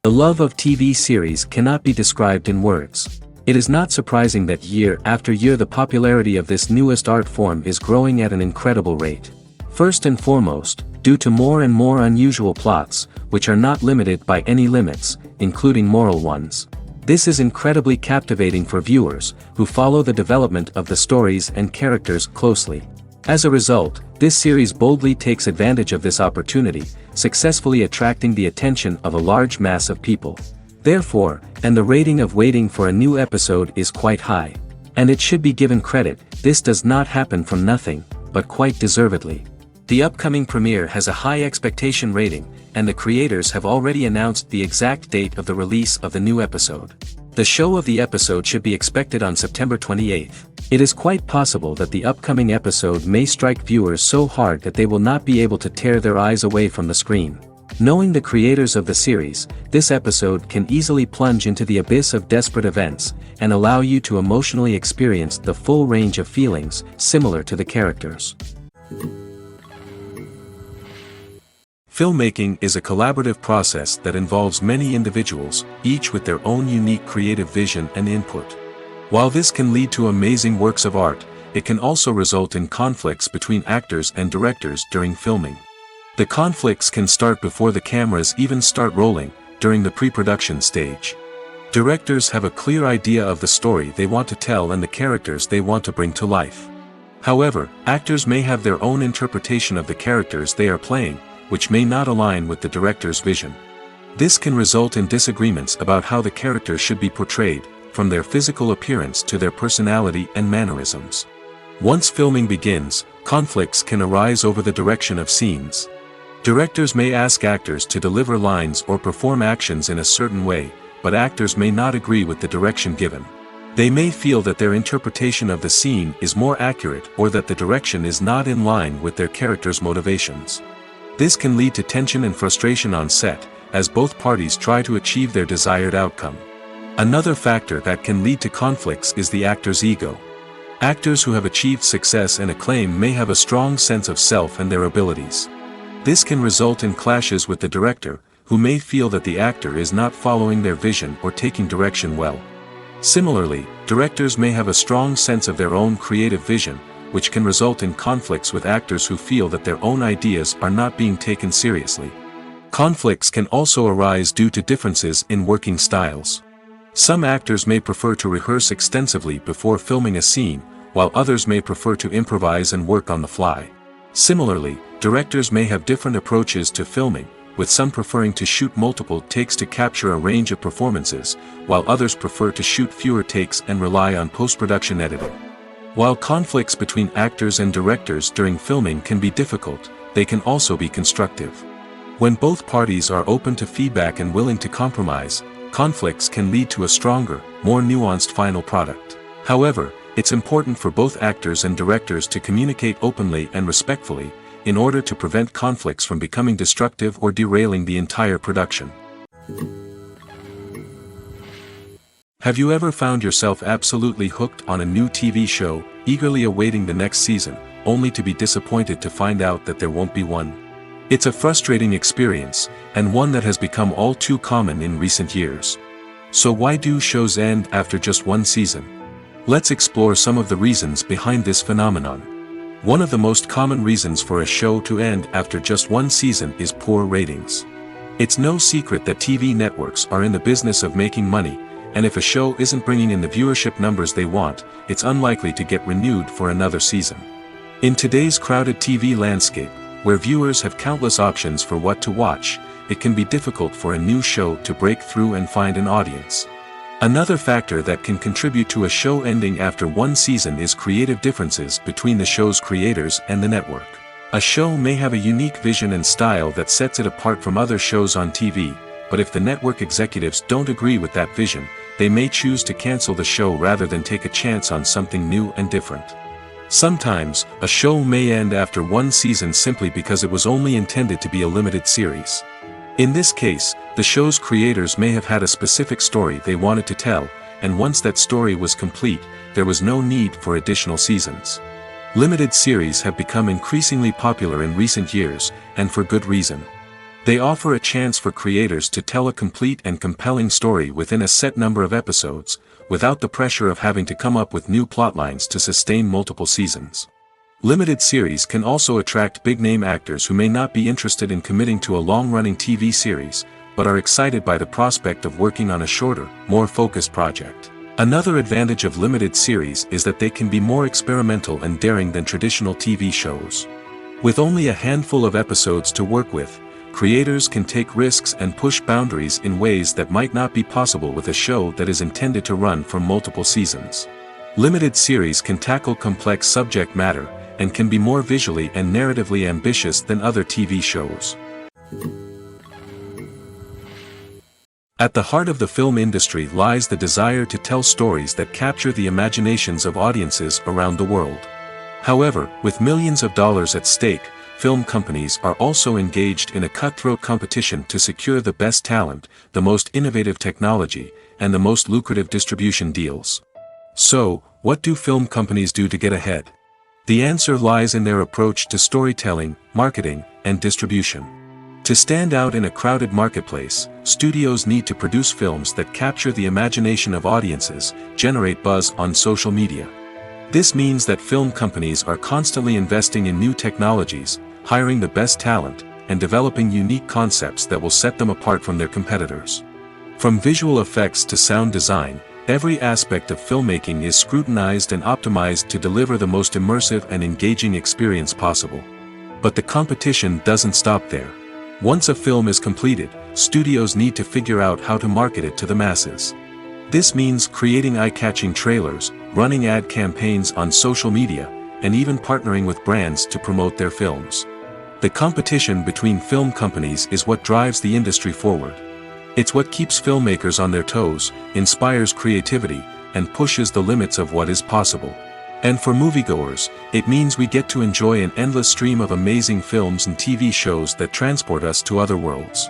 The love of TV series cannot be described in words. It is not surprising that year after year the popularity of this newest art form is growing at an incredible rate. First and foremost, due to more and more unusual plots, which are not limited by any limits, including moral ones. This is incredibly captivating for viewers, who follow the development of the stories and characters closely. As a result, this series boldly takes advantage of this opportunity, successfully attracting the attention of a large mass of people. Therefore, and the rating of waiting for a new episode is quite high. And it should be given credit, this does not happen from nothing, but quite deservedly. The upcoming premiere has a high expectation rating, and the creators have already announced the exact date of the release of the new episode. The show of the episode should be expected on September 28th. It is quite possible that the upcoming episode may strike viewers so hard that they will not be able to tear their eyes away from the screen. Knowing the creators of the series, this episode can easily plunge into the abyss of desperate events, and allow you to emotionally experience the full range of feelings, similar to the characters. Filmmaking is a collaborative process that involves many individuals, each with their own unique creative vision and input. While this can lead to amazing works of art, it can also result in conflicts between actors and directors during filming. The conflicts can start before the cameras even start rolling, during the pre-production stage. Directors have a clear idea of the story they want to tell and the characters they want to bring to life. However, actors may have their own interpretation of the characters they are playing, which may not align with the director's vision. This can result in disagreements about how the characters should be portrayed, from their physical appearance to their personality and mannerisms. Once filming begins, conflicts can arise over the direction of scenes. Directors may ask actors to deliver lines or perform actions in a certain way, but actors may not agree with the direction given. They may feel that their interpretation of the scene is more accurate or that the direction is not in line with their character's motivations. This can lead to tension and frustration on set, as both parties try to achieve their desired outcome. Another factor that can lead to conflicts is the actor's ego. Actors who have achieved success and acclaim may have a strong sense of self and their abilities. This can result in clashes with the director, who may feel that the actor is not following their vision or taking direction well. Similarly, directors may have a strong sense of their own creative vision, which can result in conflicts with actors who feel that their own ideas are not being taken seriously. Conflicts can also arise due to differences in working styles. Some actors may prefer to rehearse extensively before filming a scene, while others may prefer to improvise and work on the fly. Similarly, directors may have different approaches to filming, with some preferring to shoot multiple takes to capture a range of performances, while others prefer to shoot fewer takes and rely on post-production editing. While conflicts between actors and directors during filming can be difficult, they can also be constructive. When both parties are open to feedback and willing to compromise, conflicts can lead to a stronger, more nuanced final product. However, it's important for both actors and directors to communicate openly and respectfully, in order to prevent conflicts from becoming destructive or derailing the entire production. Have you ever found yourself absolutely hooked on a new TV show, eagerly awaiting the next season, only to be disappointed to find out that there won't be one? It's a frustrating experience, and one that has become all too common in recent years. So why do shows end after just one season? Let's explore some of the reasons behind this phenomenon. One of the most common reasons for a show to end after just one season is poor ratings. It's no secret that TV networks are in the business of making money, and if a show isn't bringing in the viewership numbers they want, it's unlikely to get renewed for another season. In today's crowded TV landscape, where viewers have countless options for what to watch, it can be difficult for a new show to break through and find an audience. Another factor that can contribute to a show ending after one season is creative differences between the show's creators and the network. A show may have a unique vision and style that sets it apart from other shows on TV, but if the network executives don't agree with that vision, they may choose to cancel the show rather than take a chance on something new and different. Sometimes, a show may end after one season simply because it was only intended to be a limited series. In this case, the show's creators may have had a specific story they wanted to tell, and once that story was complete, there was no need for additional seasons. Limited series have become increasingly popular in recent years, and for good reason. They offer a chance for creators to tell a complete and compelling story within a set number of episodes, without the pressure of having to come up with new plotlines to sustain multiple seasons. Limited series can also attract big-name actors who may not be interested in committing to a long-running TV series, but are excited by the prospect of working on a shorter, more focused project. Another advantage of limited series is that they can be more experimental and daring than traditional TV shows. With only a handful of episodes to work with, creators can take risks and push boundaries in ways that might not be possible with a show that is intended to run for multiple seasons. Limited series can tackle complex subject matter, and can be more visually and narratively ambitious than other TV shows. At the heart of the film industry lies the desire to tell stories that capture the imaginations of audiences around the world. However, with millions of dollars at stake, film companies are also engaged in a cutthroat competition to secure the best talent, the most innovative technology, and the most lucrative distribution deals. So, what do film companies do to get ahead? The answer lies in their approach to storytelling, marketing, and distribution. To stand out in a crowded marketplace, studios need to produce films that capture the imagination of audiences, generate buzz on social media. This means that film companies are constantly investing in new technologies, hiring the best talent, and developing unique concepts that will set them apart from their competitors. From visual effects to sound design, every aspect of filmmaking is scrutinized and optimized to deliver the most immersive and engaging experience possible. But the competition doesn't stop there. Once a film is completed, studios need to figure out how to market it to the masses. This means creating eye-catching trailers, running ad campaigns on social media, and even partnering with brands to promote their films. The competition between film companies is what drives the industry forward. It's what keeps filmmakers on their toes, inspires creativity, and pushes the limits of what is possible. And for moviegoers, it means we get to enjoy an endless stream of amazing films and TV shows that transport us to other worlds.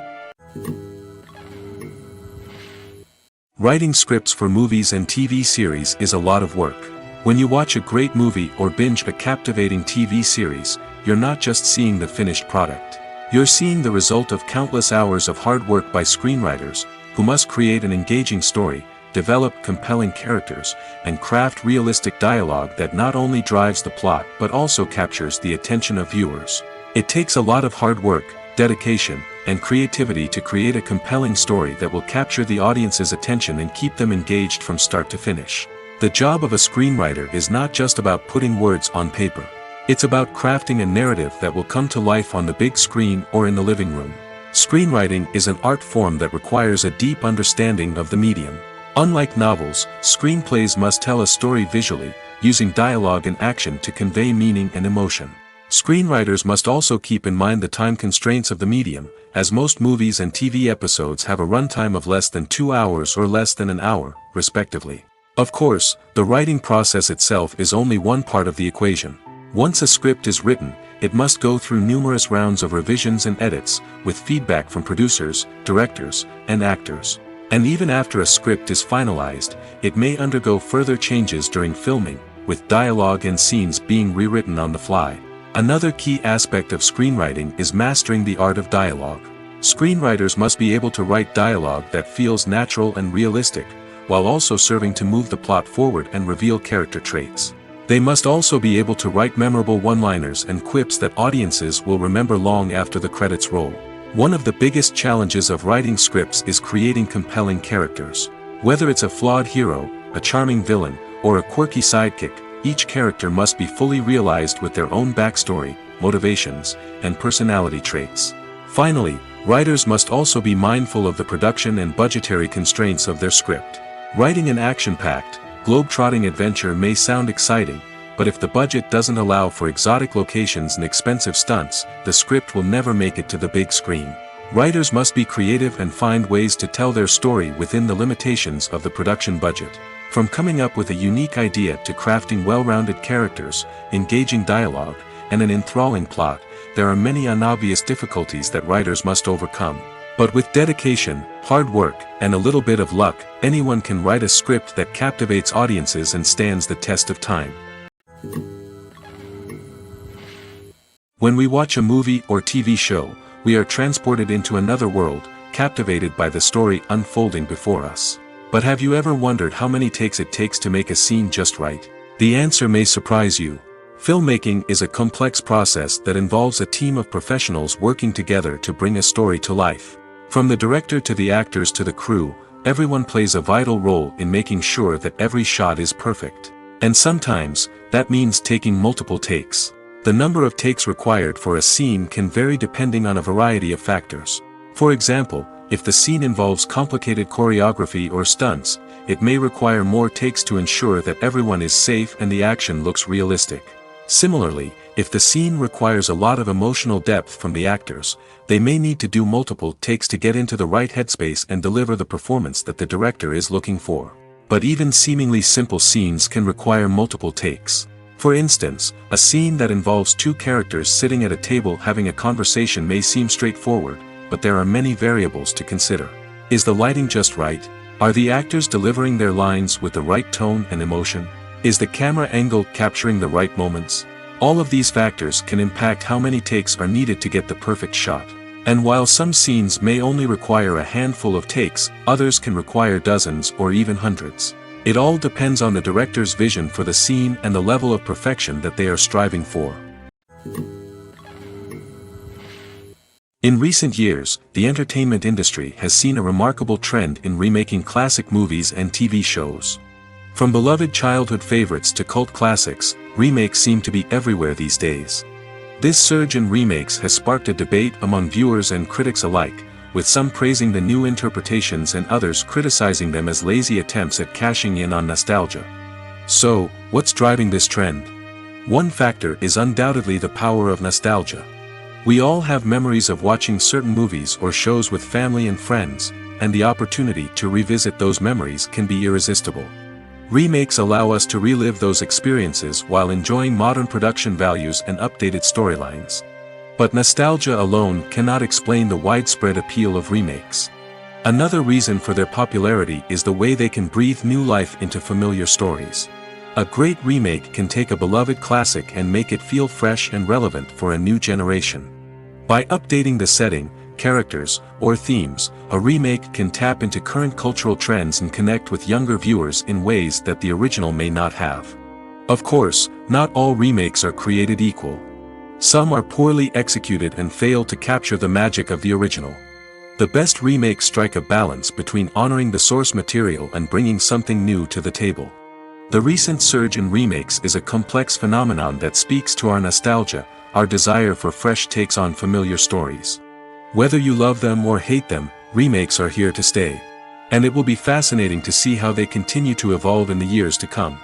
Writing scripts for movies and TV series is a lot of work. When you watch a great movie or binge a captivating TV series, you're not just seeing the finished product. You're seeing the result of countless hours of hard work by screenwriters, who must create an engaging story, develop compelling characters, and craft realistic dialogue that not only drives the plot but also captures the attention of viewers. It takes a lot of hard work, dedication, and creativity to create a compelling story that will capture the audience's attention and keep them engaged from start to finish. The job of a screenwriter is not just about putting words on paper. It's about crafting a narrative that will come to life on the big screen or in the living room. Screenwriting is an art form that requires a deep understanding of the medium. Unlike novels, screenplays must tell a story visually, using dialogue and action to convey meaning and emotion. Screenwriters must also keep in mind the time constraints of the medium, as most movies and TV episodes have a runtime of less than 2 hours or less than an hour, respectively. Of course, the writing process itself is only one part of the equation. Once a script is written, it must go through numerous rounds of revisions and edits, with feedback from producers, directors, and actors. And even after a script is finalized, it may undergo further changes during filming, with dialogue and scenes being rewritten on the fly. Another key aspect of screenwriting is mastering the art of dialogue. Screenwriters must be able to write dialogue that feels natural and realistic, while also serving to move the plot forward and reveal character traits. They must also be able to write memorable one-liners and quips that audiences will remember long after the credits roll. One of the biggest challenges of writing scripts is creating compelling characters. Whether it's a flawed hero, a charming villain, or a quirky sidekick, each character must be fully realized with their own backstory, motivations, and personality traits. Finally, writers must also be mindful of the production and budgetary constraints of their script. Writing an action-packed, globe-trotting adventure may sound exciting, but if the budget doesn't allow for exotic locations and expensive stunts, the script will never make it to the big screen. Writers must be creative and find ways to tell their story within the limitations of the production budget. From coming up with a unique idea to crafting well-rounded characters, engaging dialogue, and an enthralling plot, there are many unobvious difficulties that writers must overcome. But with dedication, hard work, and a little bit of luck, anyone can write a script that captivates audiences and stands the test of time. When we watch a movie or TV show, we are transported into another world, captivated by the story unfolding before us. But have you ever wondered how many takes it takes to make a scene just right? The answer may surprise you. Filmmaking is a complex process that involves a team of professionals working together to bring a story to life. From the director to the actors to the crew, everyone plays a vital role in making sure that every shot is perfect. And sometimes, that means taking multiple takes. The number of takes required for a scene can vary depending on a variety of factors. For example, if the scene involves complicated choreography or stunts, it may require more takes to ensure that everyone is safe and the action looks realistic. Similarly, if the scene requires a lot of emotional depth from the actors, they may need to do multiple takes to get into the right headspace and deliver the performance that the director is looking for. But even seemingly simple scenes can require multiple takes. For instance, a scene that involves two characters sitting at a table having a conversation may seem straightforward, but there are many variables to consider. Is the lighting just right? Are the actors delivering their lines with the right tone and emotion? Is the camera angle capturing the right moments? All of these factors can impact how many takes are needed to get the perfect shot. And while some scenes may only require a handful of takes, others can require dozens or even hundreds. It all depends on the director's vision for the scene and the level of perfection that they are striving for. In recent years, the entertainment industry has seen a remarkable trend in remaking classic movies and TV shows. From beloved childhood favorites to cult classics, remakes seem to be everywhere these days. This surge in remakes has sparked a debate among viewers and critics alike, with some praising the new interpretations and others criticizing them as lazy attempts at cashing in on nostalgia. So, what's driving this trend? One factor is undoubtedly the power of nostalgia. We all have memories of watching certain movies or shows with family and friends, and the opportunity to revisit those memories can be irresistible. Remakes allow us to relive those experiences while enjoying modern production values and updated storylines. But nostalgia alone cannot explain the widespread appeal of remakes. Another reason for their popularity is the way they can breathe new life into familiar stories. A great remake can take a beloved classic and make it feel fresh and relevant for a new generation. By updating the setting, characters, or themes, a remake can tap into current cultural trends and connect with younger viewers in ways that the original may not have. Of course, not all remakes are created equal. Some are poorly executed and fail to capture the magic of the original. The best remakes strike a balance between honoring the source material and bringing something new to the table. The recent surge in remakes is a complex phenomenon that speaks to our nostalgia, our desire for fresh takes on familiar stories. Whether you love them or hate them, remakes are here to stay. And it will be fascinating to see how they continue to evolve in the years to come.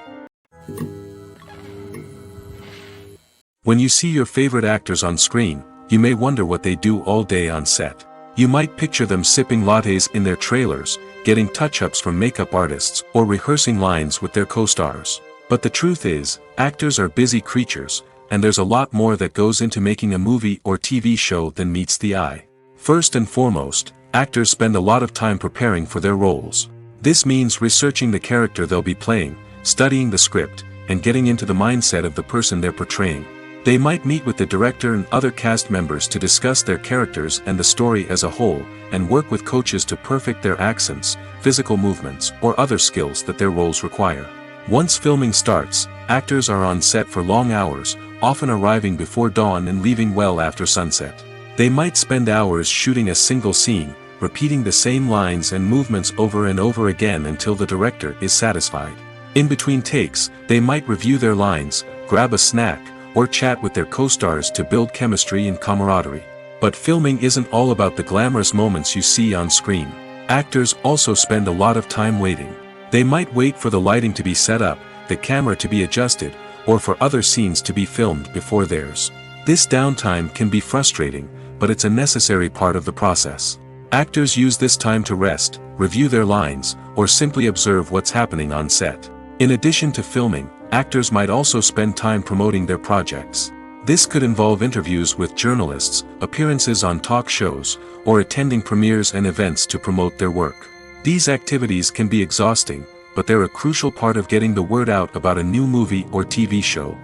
When you see your favorite actors on screen, you may wonder what they do all day on set. You might picture them sipping lattes in their trailers, getting touch-ups from makeup artists, or rehearsing lines with their co-stars. But the truth is, actors are busy creatures, and there's a lot more that goes into making a movie or TV show than meets the eye. First and foremost, actors spend a lot of time preparing for their roles. This means researching the character they'll be playing, studying the script, and getting into the mindset of the person they're portraying. They might meet with the director and other cast members to discuss their characters and the story as a whole, and work with coaches to perfect their accents, physical movements, or other skills that their roles require. Once filming starts, actors are on set for long hours, often arriving before dawn and leaving well after sunset. They might spend hours shooting a single scene, repeating the same lines and movements over and over again until the director is satisfied. In between takes, they might review their lines, grab a snack, or chat with their co-stars to build chemistry and camaraderie. But filming isn't all about the glamorous moments you see on screen. Actors also spend a lot of time waiting. They might wait for the lighting to be set up, the camera to be adjusted, or for other scenes to be filmed before theirs. This downtime can be frustrating, but it's a necessary part of the process. Actors use this time to rest, review their lines, or simply observe what's happening on set. In addition to filming, actors might also spend time promoting their projects. This could involve interviews with journalists, appearances on talk shows, or attending premieres and events to promote their work. These activities can be exhausting, but they're a crucial part of getting the word out about a new movie or TV show.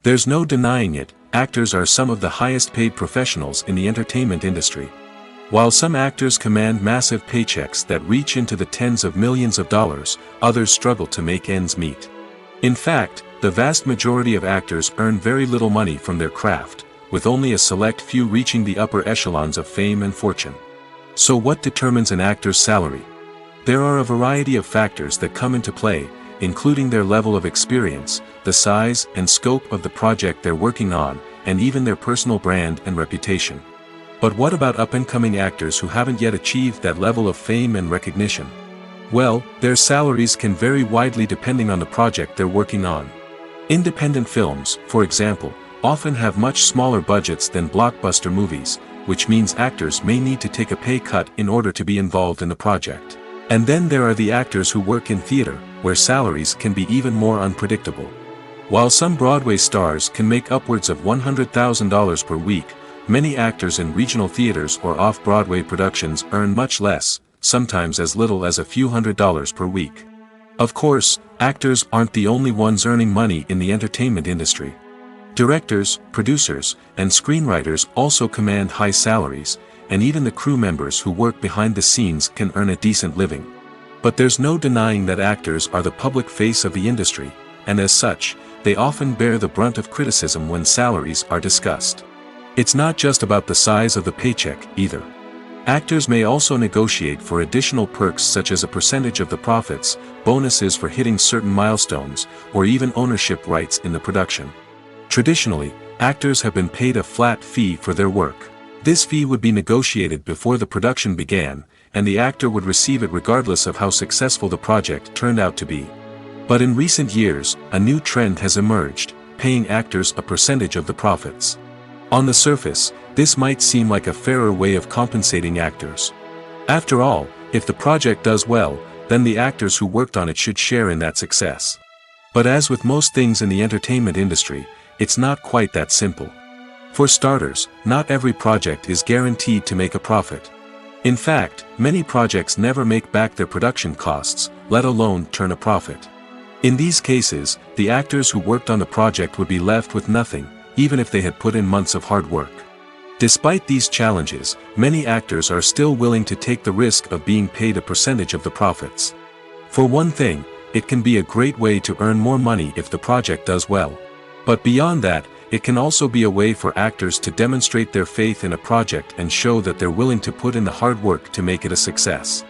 There's no denying it, actors are some of the highest paid professionals in the entertainment industry. While some actors command massive paychecks that reach into the tens of millions of dollars, others struggle to make ends meet. In fact, the vast majority of actors earn very little money from their craft, with only a select few reaching the upper echelons of fame and fortune. So what determines an actor's salary? There are a variety of factors that come into play, including their level of experience, the size and scope of the project they're working on, and even their personal brand and reputation. But what about up-and-coming actors who haven't yet achieved that level of fame and recognition? Well, their salaries can vary widely depending on the project they're working on. Independent films, for example, often have much smaller budgets than blockbuster movies, which means actors may need to take a pay cut in order to be involved in the project. And then there are the actors who work in theater, where salaries can be even more unpredictable. While some Broadway stars can make upwards of $100,000 per week, many actors in regional theaters or off-Broadway productions earn much less, sometimes as little as a few $100s per week. Of course, actors aren't the only ones earning money in the entertainment industry. Directors, producers, and screenwriters also command high salaries, and even the crew members who work behind the scenes can earn a decent living. But there's no denying that actors are the public face of the industry, and as such, they often bear the brunt of criticism when salaries are discussed. It's not just about the size of the paycheck, either. Actors may also negotiate for additional perks such as a percentage of the profits, bonuses for hitting certain milestones, or even ownership rights in the production. Traditionally, actors have been paid a flat fee for their work. This fee would be negotiated before the production began, and the actor would receive it regardless of how successful the project turned out to be. But in recent years, a new trend has emerged, paying actors a percentage of the profits. On the surface, this might seem like a fairer way of compensating actors. After all, if the project does well, then the actors who worked on it should share in that success. But as with most things in the entertainment industry, it's not quite that simple. For starters, not every project is guaranteed to make a profit. In fact, many projects never make back their production costs, let alone turn a profit. In these cases, the actors who worked on the project would be left with nothing, even if they had put in months of hard work. Despite these challenges, many actors are still willing to take the risk of being paid a percentage of the profits. For one thing, it can be a great way to earn more money if the project does well. But beyond that, it can also be a way for actors to demonstrate their faith in a project and show that they're willing to put in the hard work to make it a success.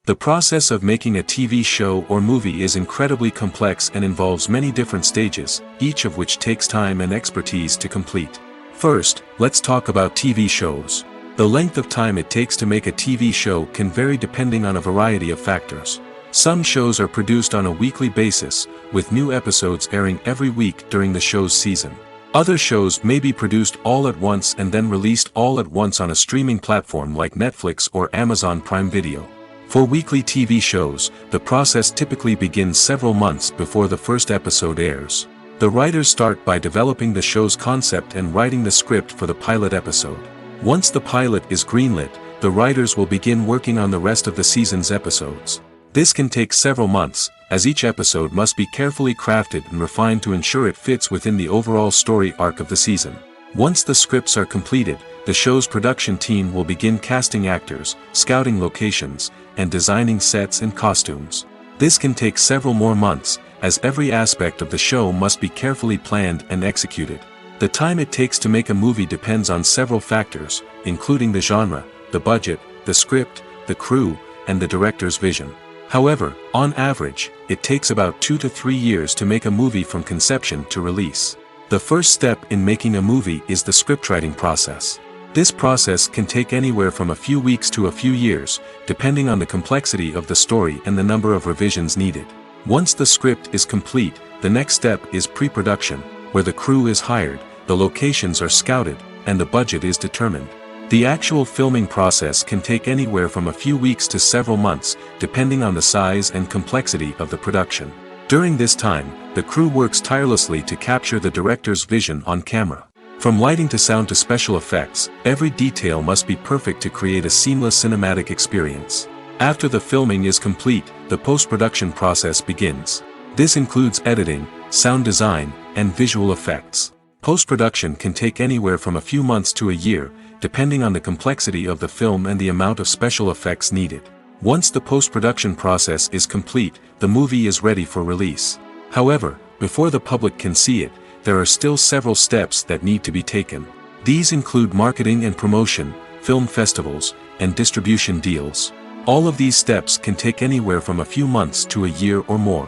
The process of making a TV show or movie is incredibly complex and involves many different stages, each of which takes time and expertise to complete. First, let's talk about TV shows. The length of time it takes to make a TV show can vary depending on a variety of factors. Some shows are produced on a weekly basis, with new episodes airing every week during the show's season. Other shows may be produced all at once and then released all at once on a streaming platform like Netflix or Amazon Prime Video. For weekly TV shows, the process typically begins several months before the first episode airs. The writers start by developing the show's concept and writing the script for the pilot episode. Once the pilot is greenlit, the writers will begin working on the rest of the season's episodes. This can take several months, as each episode must be carefully crafted and refined to ensure it fits within the overall story arc of the season. Once the scripts are completed, the show's production team will begin casting actors, scouting locations, and designing sets and costumes. This can take several more months, as every aspect of the show must be carefully planned and executed. The time it takes to make a movie depends on several factors, including the genre, the budget, the script, the crew, and the director's vision. However, on average, it takes about 2 to 3 years to make a movie from conception to release. The first step in making a movie is the scriptwriting process. This process can take anywhere from a few weeks to a few years, depending on the complexity of the story and the number of revisions needed. Once the script is complete, the next step is pre-production, where the crew is hired, the locations are scouted, and the budget is determined. The actual filming process can take anywhere from a few weeks to several months, depending on the size and complexity of the production. During this time, the crew works tirelessly to capture the director's vision on camera. From lighting to sound to special effects, every detail must be perfect to create a seamless cinematic experience. After the filming is complete, the post-production process begins. This includes editing, sound design, and visual effects. Post-production can take anywhere from a few months to a year, depending on the complexity of the film and the amount of special effects needed. Once the post-production process is complete, the movie is ready for release. However, before the public can see it, there are still several steps that need to be taken. These include marketing and promotion, film festivals, and distribution deals. All of these steps can take anywhere from a few months to a year or more.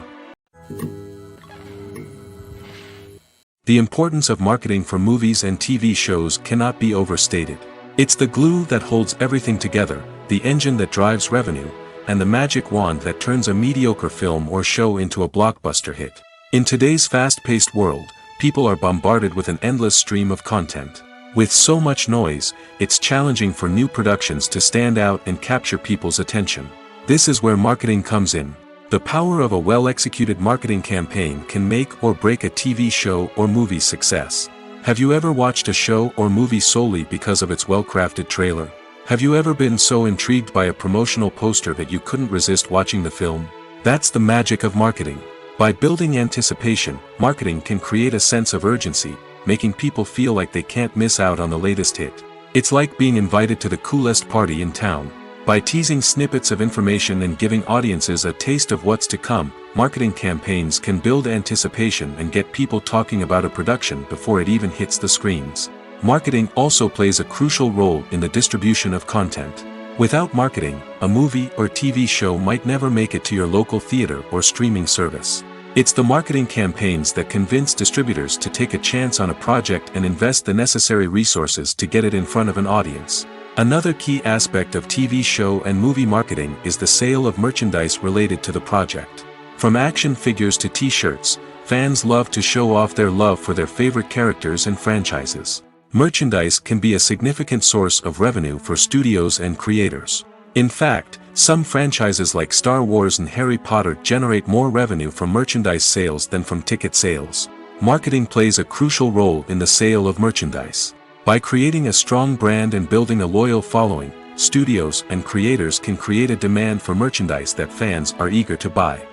The importance of marketing for movies and TV shows cannot be overstated. It's the glue that holds everything together, the engine that drives revenue, and the magic wand that turns a mediocre film or show into a blockbuster hit. In today's fast-paced world, people are bombarded with an endless stream of content. With so much noise, it's challenging for new productions to stand out and capture people's attention. This is where marketing comes in. The power of a well-executed marketing campaign can make or break a TV show or movie's success. Have you ever watched a show or movie solely because of its well-crafted trailer? Have you ever been so intrigued by a promotional poster that you couldn't resist watching the film? That's the magic of marketing. By building anticipation, marketing can create a sense of urgency, making people feel like they can't miss out on the latest hit. It's like being invited to the coolest party in town. By teasing snippets of information and giving audiences a taste of what's to come, marketing campaigns can build anticipation and get people talking about a production before it even hits the screens. Marketing also plays a crucial role in the distribution of content. Without marketing, a movie or TV show might never make it to your local theater or streaming service. It's the marketing campaigns that convince distributors to take a chance on a project and invest the necessary resources to get it in front of an audience. Another key aspect of TV show and movie marketing is the sale of merchandise related to the project. From action figures to t-shirts, fans love to show off their love for their favorite characters and franchises. Merchandise can be a significant source of revenue for studios and creators. In fact, some franchises like Star Wars and Harry Potter generate more revenue from merchandise sales than from ticket sales. Marketing plays a crucial role in the sale of merchandise. By creating a strong brand and building a loyal following, studios and creators can create a demand for merchandise that fans are eager to buy.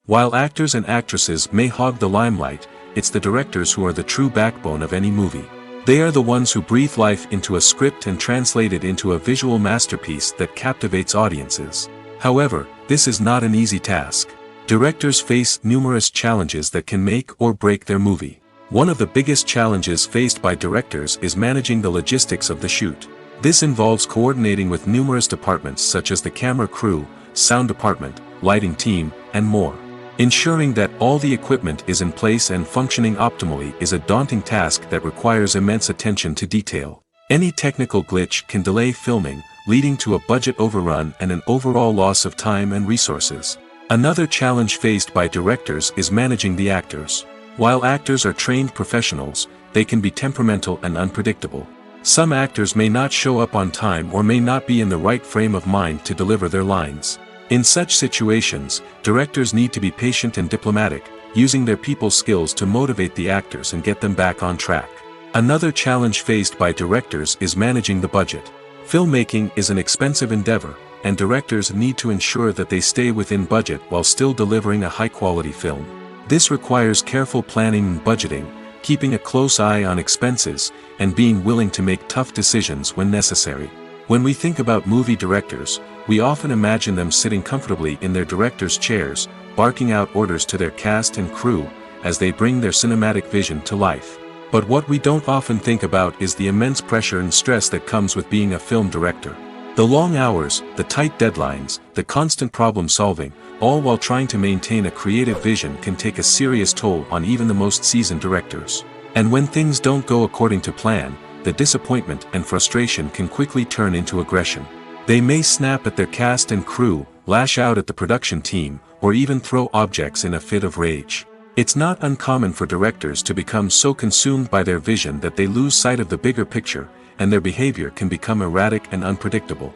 While actors and actresses may hog the limelight, it's the directors who are the true backbone of any movie. They are the ones who breathe life into a script and translate it into a visual masterpiece that captivates audiences. However, this is not an easy task. Directors face numerous challenges that can make or break their movie. One of the biggest challenges faced by directors is managing the logistics of the shoot. This involves coordinating with numerous departments such as the camera crew, sound department, lighting team, and more. Ensuring that all the equipment is in place and functioning optimally is a daunting task that requires immense attention to detail. Any technical glitch can delay filming, leading to a budget overrun and an overall loss of time and resources. Another challenge faced by directors is managing the actors. While actors are trained professionals, they can be temperamental and unpredictable. Some actors may not show up on time or may not be in the right frame of mind to deliver their lines. In such situations, directors need to be patient and diplomatic, using their people skills to motivate the actors and get them back on track. Another challenge faced by directors is managing the budget. Filmmaking is an expensive endeavor, and directors need to ensure that they stay within budget while still delivering a high-quality film. This requires careful planning and budgeting, keeping a close eye on expenses, and being willing to make tough decisions when necessary. When we think about movie directors, we often imagine them sitting comfortably in their director's chairs, barking out orders to their cast and crew, as they bring their cinematic vision to life. But what we don't often think about is the immense pressure and stress that comes with being a film director. The long hours, the tight deadlines, the constant problem solving, all while trying to maintain a creative vision can take a serious toll on even the most seasoned directors. And when things don't go according to plan, the disappointment and frustration can quickly turn into aggression. They may snap at their cast and crew, lash out at the production team, or even throw objects in a fit of rage. It's not uncommon for directors to become so consumed by their vision that they lose sight of the bigger picture, and their behavior can become erratic and unpredictable.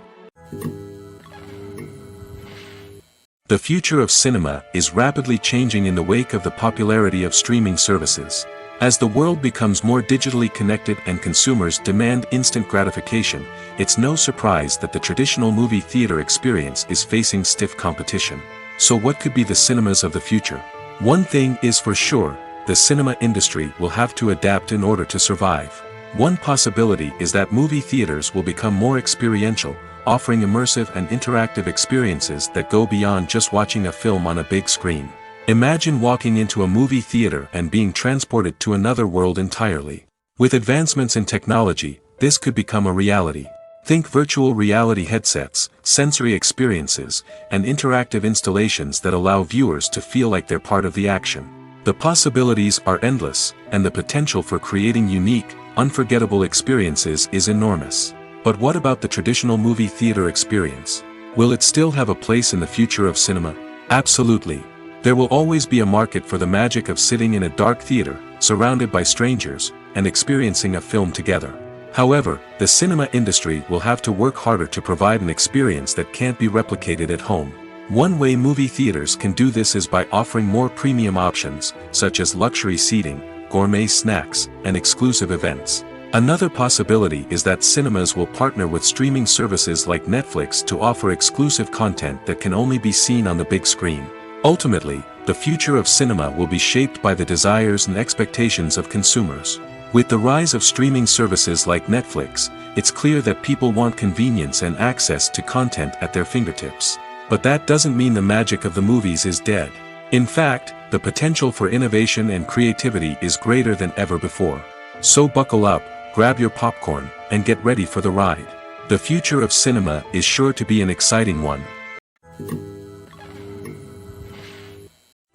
The future of cinema is rapidly changing in the wake of the popularity of streaming services. As the world becomes more digitally connected and consumers demand instant gratification, it's no surprise that the traditional movie theater experience is facing stiff competition. So what could be the cinemas of the future? One thing is for sure, the cinema industry will have to adapt in order to survive. One possibility is that movie theaters will become more experiential, offering immersive and interactive experiences that go beyond just watching a film on a big screen. Imagine walking into a movie theater and being transported to another world entirely. With advancements in technology, this could become a reality. Think virtual reality headsets, sensory experiences, and interactive installations that allow viewers to feel like they're part of the action. The possibilities are endless, and the potential for creating unique, unforgettable experiences is enormous. But what about the traditional movie theater experience? Will it still have a place in the future of cinema? Absolutely. There will always be a market for the magic of sitting in a dark theater, surrounded by strangers, and experiencing a film together. However, the cinema industry will have to work harder to provide an experience that can't be replicated at home. One way movie theaters can do this is by offering more premium options, such as luxury seating, gourmet snacks, and exclusive events. Another possibility is that cinemas will partner with streaming services like Netflix to offer exclusive content that can only be seen on the big screen. Ultimately, the future of cinema will be shaped by the desires and expectations of consumers. With the rise of streaming services like Netflix, it's clear that people want convenience and access to content at their fingertips. But that doesn't mean the magic of the movies is dead. In fact, the potential for innovation and creativity is greater than ever before. So buckle up, grab your popcorn, and get ready for the ride. The future of cinema is sure to be an exciting one.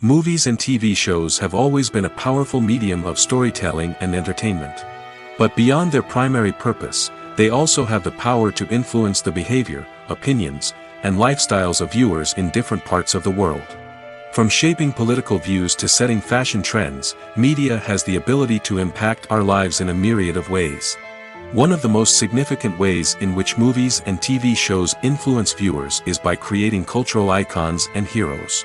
Movies and TV shows have always been a powerful medium of storytelling and entertainment. But beyond their primary purpose, they also have the power to influence the behavior, opinions, and lifestyles of viewers in different parts of the world. From shaping political views to setting fashion trends, media has the ability to impact our lives in a myriad of ways. One of the most significant ways in which movies and TV shows influence viewers is by creating cultural icons and heroes.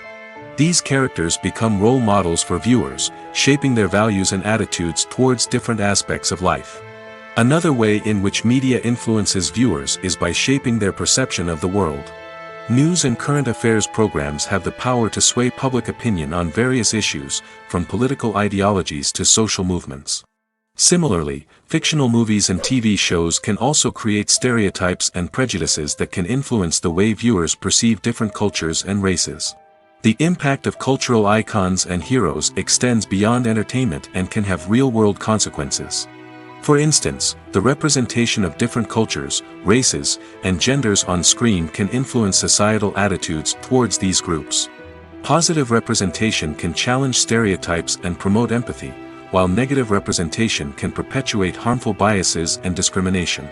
These characters become role models for viewers, shaping their values and attitudes towards different aspects of life. Another way in which media influences viewers is by shaping their perception of the world. News and current affairs programs have the power to sway public opinion on various issues, from political ideologies to social movements. Similarly, fictional movies and TV shows can also create stereotypes and prejudices that can influence the way viewers perceive different cultures and races. The impact of cultural icons and heroes extends beyond entertainment and can have real-world consequences. For instance, the representation of different cultures, races, and genders on screen can influence societal attitudes towards these groups. Positive representation can challenge stereotypes and promote empathy, while negative representation can perpetuate harmful biases and discrimination.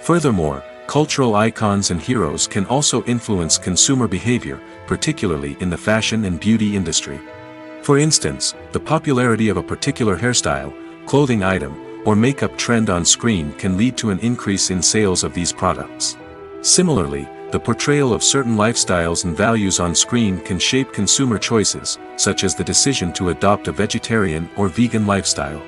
Furthermore, cultural icons and heroes can also influence consumer behavior, particularly in the fashion and beauty industry. For instance, the popularity of a particular hairstyle, clothing item, or makeup trend on screen can lead to an increase in sales of these products. Similarly, the portrayal of certain lifestyles and values on screen can shape consumer choices, such as the decision to adopt a vegetarian or vegan lifestyle.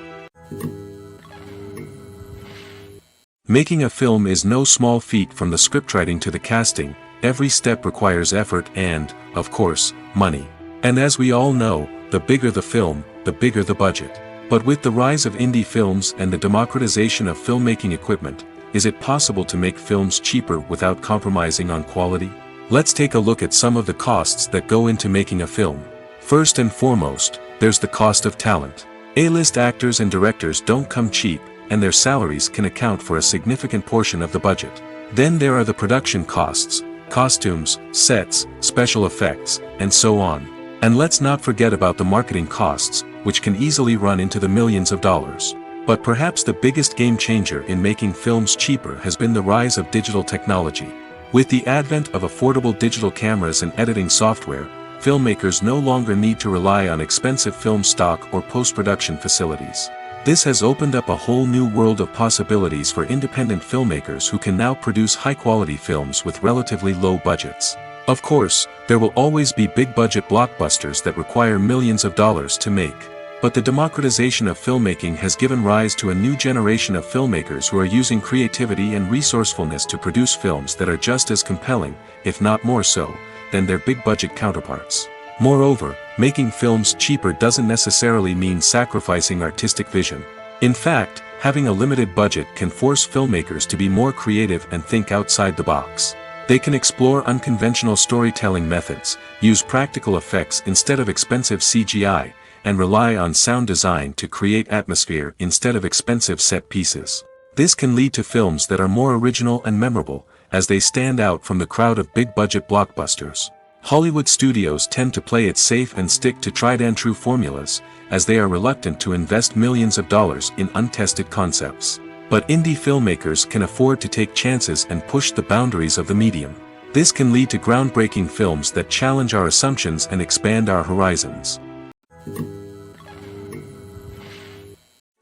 Making a film is no small feat. From the scriptwriting to the casting, every step requires effort and, of course, money. And as we all know, the bigger the film, the bigger the budget. But with the rise of indie films and the democratization of filmmaking equipment, is it possible to make films cheaper without compromising on quality? Let's take a look at some of the costs that go into making a film. First and foremost, there's the cost of talent. A-list actors and directors don't come cheap, and their salaries can account for a significant portion of the budget. Then there are the production costs, costumes, sets, special effects, and so on. And let's not forget about the marketing costs, which can easily run into the millions of dollars. But perhaps the biggest game changer in making films cheaper has been the rise of digital technology. With the advent of affordable digital cameras and editing software, filmmakers no longer need to rely on expensive film stock or post-production facilities. This has opened up a whole new world of possibilities for independent filmmakers who can now produce high-quality films with relatively low budgets. Of course, there will always be big-budget blockbusters that require millions of dollars to make. But the democratization of filmmaking has given rise to a new generation of filmmakers who are using creativity and resourcefulness to produce films that are just as compelling, if not more so, than their big-budget counterparts. Moreover, making films cheaper doesn't necessarily mean sacrificing artistic vision. In fact, having a limited budget can force filmmakers to be more creative and think outside the box. They can explore unconventional storytelling methods, use practical effects instead of expensive CGI, and rely on sound design to create atmosphere instead of expensive set pieces. This can lead to films that are more original and memorable, as they stand out from the crowd of big-budget blockbusters. Hollywood studios tend to play it safe and stick to tried-and-true formulas, as they are reluctant to invest millions of dollars in untested concepts. But indie filmmakers can afford to take chances and push the boundaries of the medium. This can lead to groundbreaking films that challenge our assumptions and expand our horizons.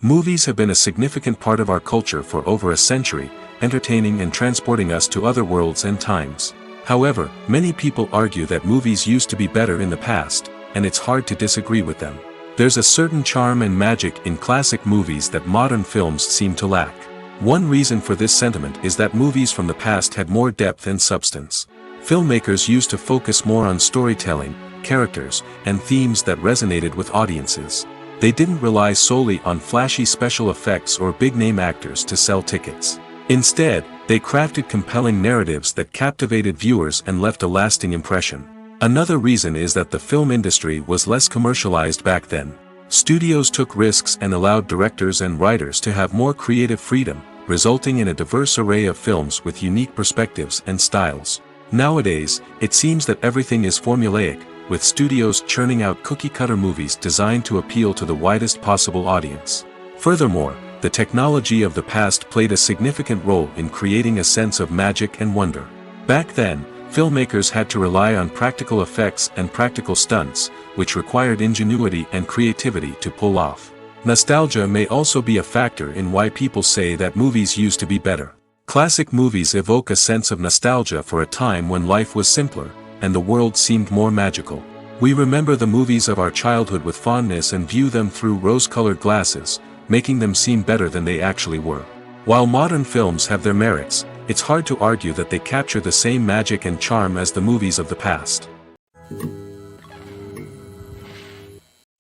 Movies have been a significant part of our culture for over a century, entertaining and transporting us to other worlds and times. However, many people argue that movies used to be better in the past, and it's hard to disagree with them. There's a certain charm and magic in classic movies that modern films seem to lack. One reason for this sentiment is that movies from the past had more depth and substance. Filmmakers used to focus more on storytelling, characters, and themes that resonated with audiences. They didn't rely solely on flashy special effects or big-name actors to sell tickets. Instead, they crafted compelling narratives that captivated viewers and left a lasting impression. Another reason is that the film industry was less commercialized back then. Studios took risks and allowed directors and writers to have more creative freedom, resulting in a diverse array of films with unique perspectives and styles. Nowadays, it seems that everything is formulaic, with studios churning out cookie-cutter movies designed to appeal to the widest possible audience. Furthermore, the technology of the past played a significant role in creating a sense of magic and wonder. Back then, filmmakers had to rely on practical effects and practical stunts, which required ingenuity and creativity to pull off. Nostalgia may also be a factor in why people say that movies used to be better. Classic movies evoke a sense of nostalgia for a time when life was simpler, and the world seemed more magical. We remember the movies of our childhood with fondness and view them through rose-colored glasses, making them seem better than they actually were. While modern films have their merits, it's hard to argue that they capture the same magic and charm as the movies of the past.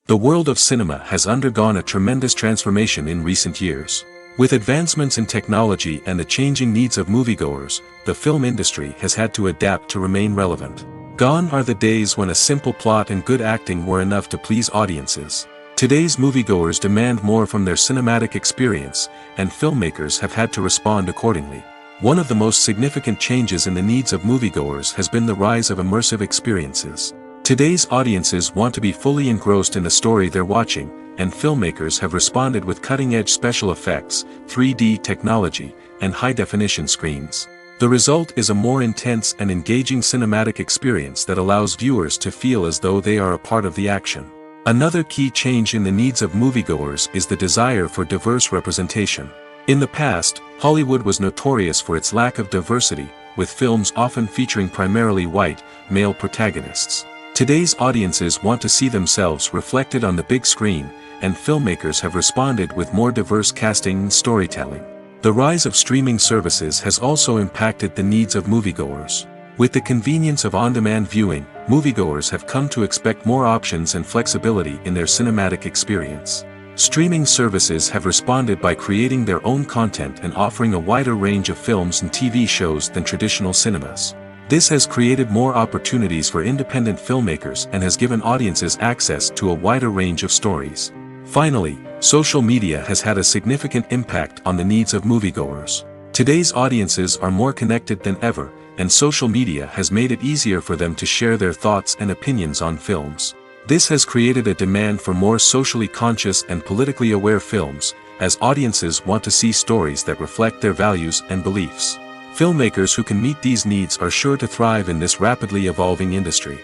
The world of cinema has undergone a tremendous transformation in recent years. With advancements in technology and the changing needs of moviegoers, the film industry has had to adapt to remain relevant. Gone are the days when a simple plot and good acting were enough to please audiences. Today's moviegoers demand more from their cinematic experience, and filmmakers have had to respond accordingly. One of the most significant changes in the needs of moviegoers has been the rise of immersive experiences. Today's audiences want to be fully engrossed in the story they're watching, and filmmakers have responded with cutting-edge special effects, 3D technology, and high-definition screens. The result is a more intense and engaging cinematic experience that allows viewers to feel as though they are a part of the action. Another key change in the needs of moviegoers is the desire for diverse representation. In the past, Hollywood was notorious for its lack of diversity, with films often featuring primarily white, male protagonists. Today's audiences want to see themselves reflected on the big screen, and filmmakers have responded with more diverse casting and storytelling. The rise of streaming services has also impacted the needs of moviegoers. With the convenience of on-demand viewing, moviegoers have come to expect more options and flexibility in their cinematic experience. Streaming services have responded by creating their own content and offering a wider range of films and TV shows than traditional cinemas. This has created more opportunities for independent filmmakers and has given audiences access to a wider range of stories. Finally, social media has had a significant impact on the needs of moviegoers. Today's audiences are more connected than ever, and social media has made it easier for them to share their thoughts and opinions on films. This has created a demand for more socially conscious and politically aware films, as audiences want to see stories that reflect their values and beliefs. Filmmakers who can meet these needs are sure to thrive in this rapidly evolving industry.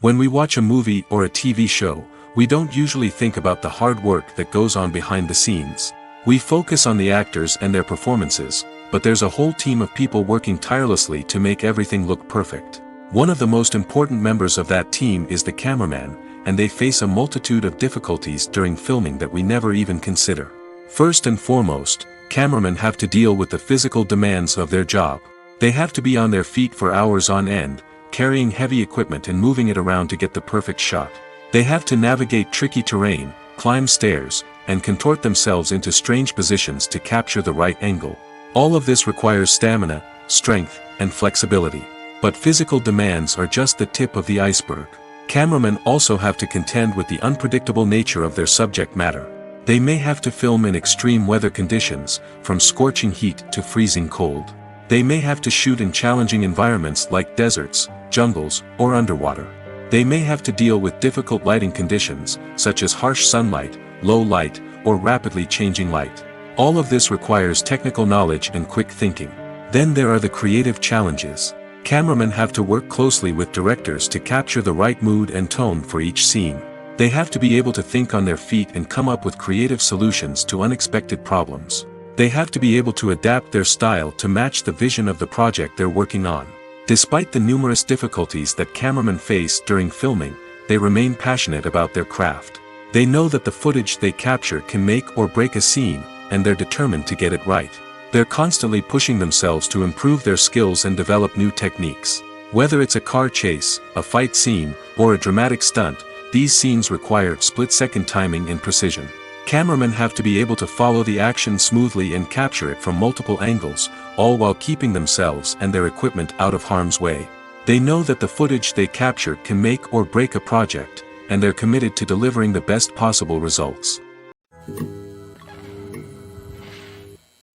When we watch a movie or a TV show, we don't usually think about the hard work that goes on behind the scenes. We focus on the actors and their performances, but there's a whole team of people working tirelessly to make everything look perfect. One of the most important members of that team is the cameraman, and they face a multitude of difficulties during filming that we never even consider. First and foremost, cameramen have to deal with the physical demands of their job. They have to be on their feet for hours on end, carrying heavy equipment and moving it around to get the perfect shot. They have to navigate tricky terrain, climb stairs, and contort themselves into strange positions to capture the right angle. All of this requires stamina, strength, and flexibility. But physical demands are just the tip of the iceberg. Cameramen also have to contend with the unpredictable nature of their subject matter. They may have to film in extreme weather conditions, from scorching heat to freezing cold. They may have to shoot in challenging environments like deserts, jungles, or underwater. They may have to deal with difficult lighting conditions, such as harsh sunlight, low light, or rapidly changing light. All of this requires technical knowledge and quick thinking. Then there are the creative challenges. Cameramen have to work closely with directors to capture the right mood and tone for each scene. They have to be able to think on their feet and come up with creative solutions to unexpected problems. They have to be able to adapt their style to match the vision of the project they're working on. Despite the numerous difficulties that cameramen face during filming, they remain passionate about their craft. They know that the footage they capture can make or break a scene, and they're determined to get it right. They're constantly pushing themselves to improve their skills and develop new techniques. Whether it's a car chase, a fight scene, or a dramatic stunt, these scenes require split-second timing and precision. Cameramen have to be able to follow the action smoothly and capture it from multiple angles, all while keeping themselves and their equipment out of harm's way. They know that the footage they capture can make or break a project, and they're committed to delivering the best possible results.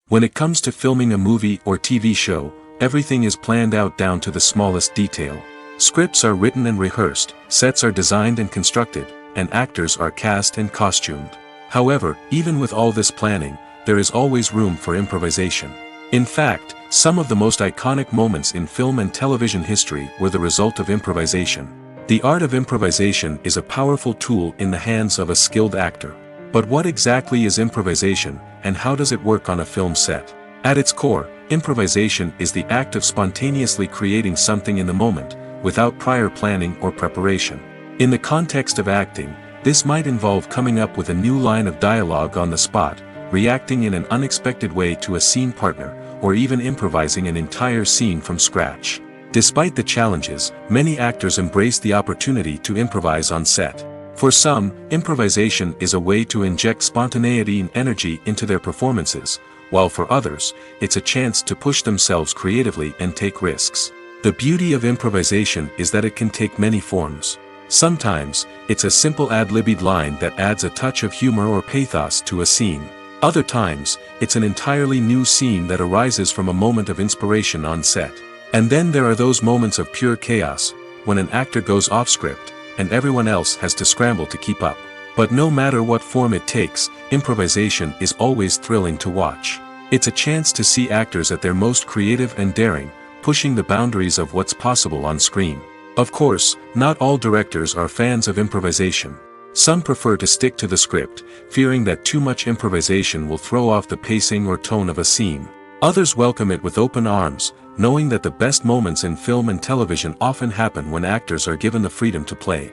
When it comes to filming a movie or TV show, everything is planned out down to the smallest detail. Scripts are written and rehearsed, sets are designed and constructed, and actors are cast and costumed. However, even with all this planning, there is always room for improvisation. In fact, some of the most iconic moments in film and television history were the result of improvisation. The art of improvisation is a powerful tool in the hands of a skilled actor. But what exactly is improvisation, and how does it work on a film set? At its core, improvisation is the act of spontaneously creating something in the moment, without prior planning or preparation. In the context of acting, this might involve coming up with a new line of dialogue on the spot, reacting in an unexpected way to a scene partner, or even improvising an entire scene from scratch. Despite the challenges, many actors embrace the opportunity to improvise on set. For some, improvisation is a way to inject spontaneity and energy into their performances, while for others, it's a chance to push themselves creatively and take risks. The beauty of improvisation is that it can take many forms. Sometimes, it's a simple ad-libbed line that adds a touch of humor or pathos to a scene. Other times, it's an entirely new scene that arises from a moment of inspiration on set. And then there are those moments of pure chaos, when an actor goes off script, and everyone else has to scramble to keep up. But no matter what form it takes, improvisation is always thrilling to watch. It's a chance to see actors at their most creative and daring, pushing the boundaries of what's possible on screen. Of course, not all directors are fans of improvisation. Some prefer to stick to the script, fearing that too much improvisation will throw off the pacing or tone of a scene. Others welcome it with open arms, knowing that the best moments in film and television often happen when actors are given the freedom to play.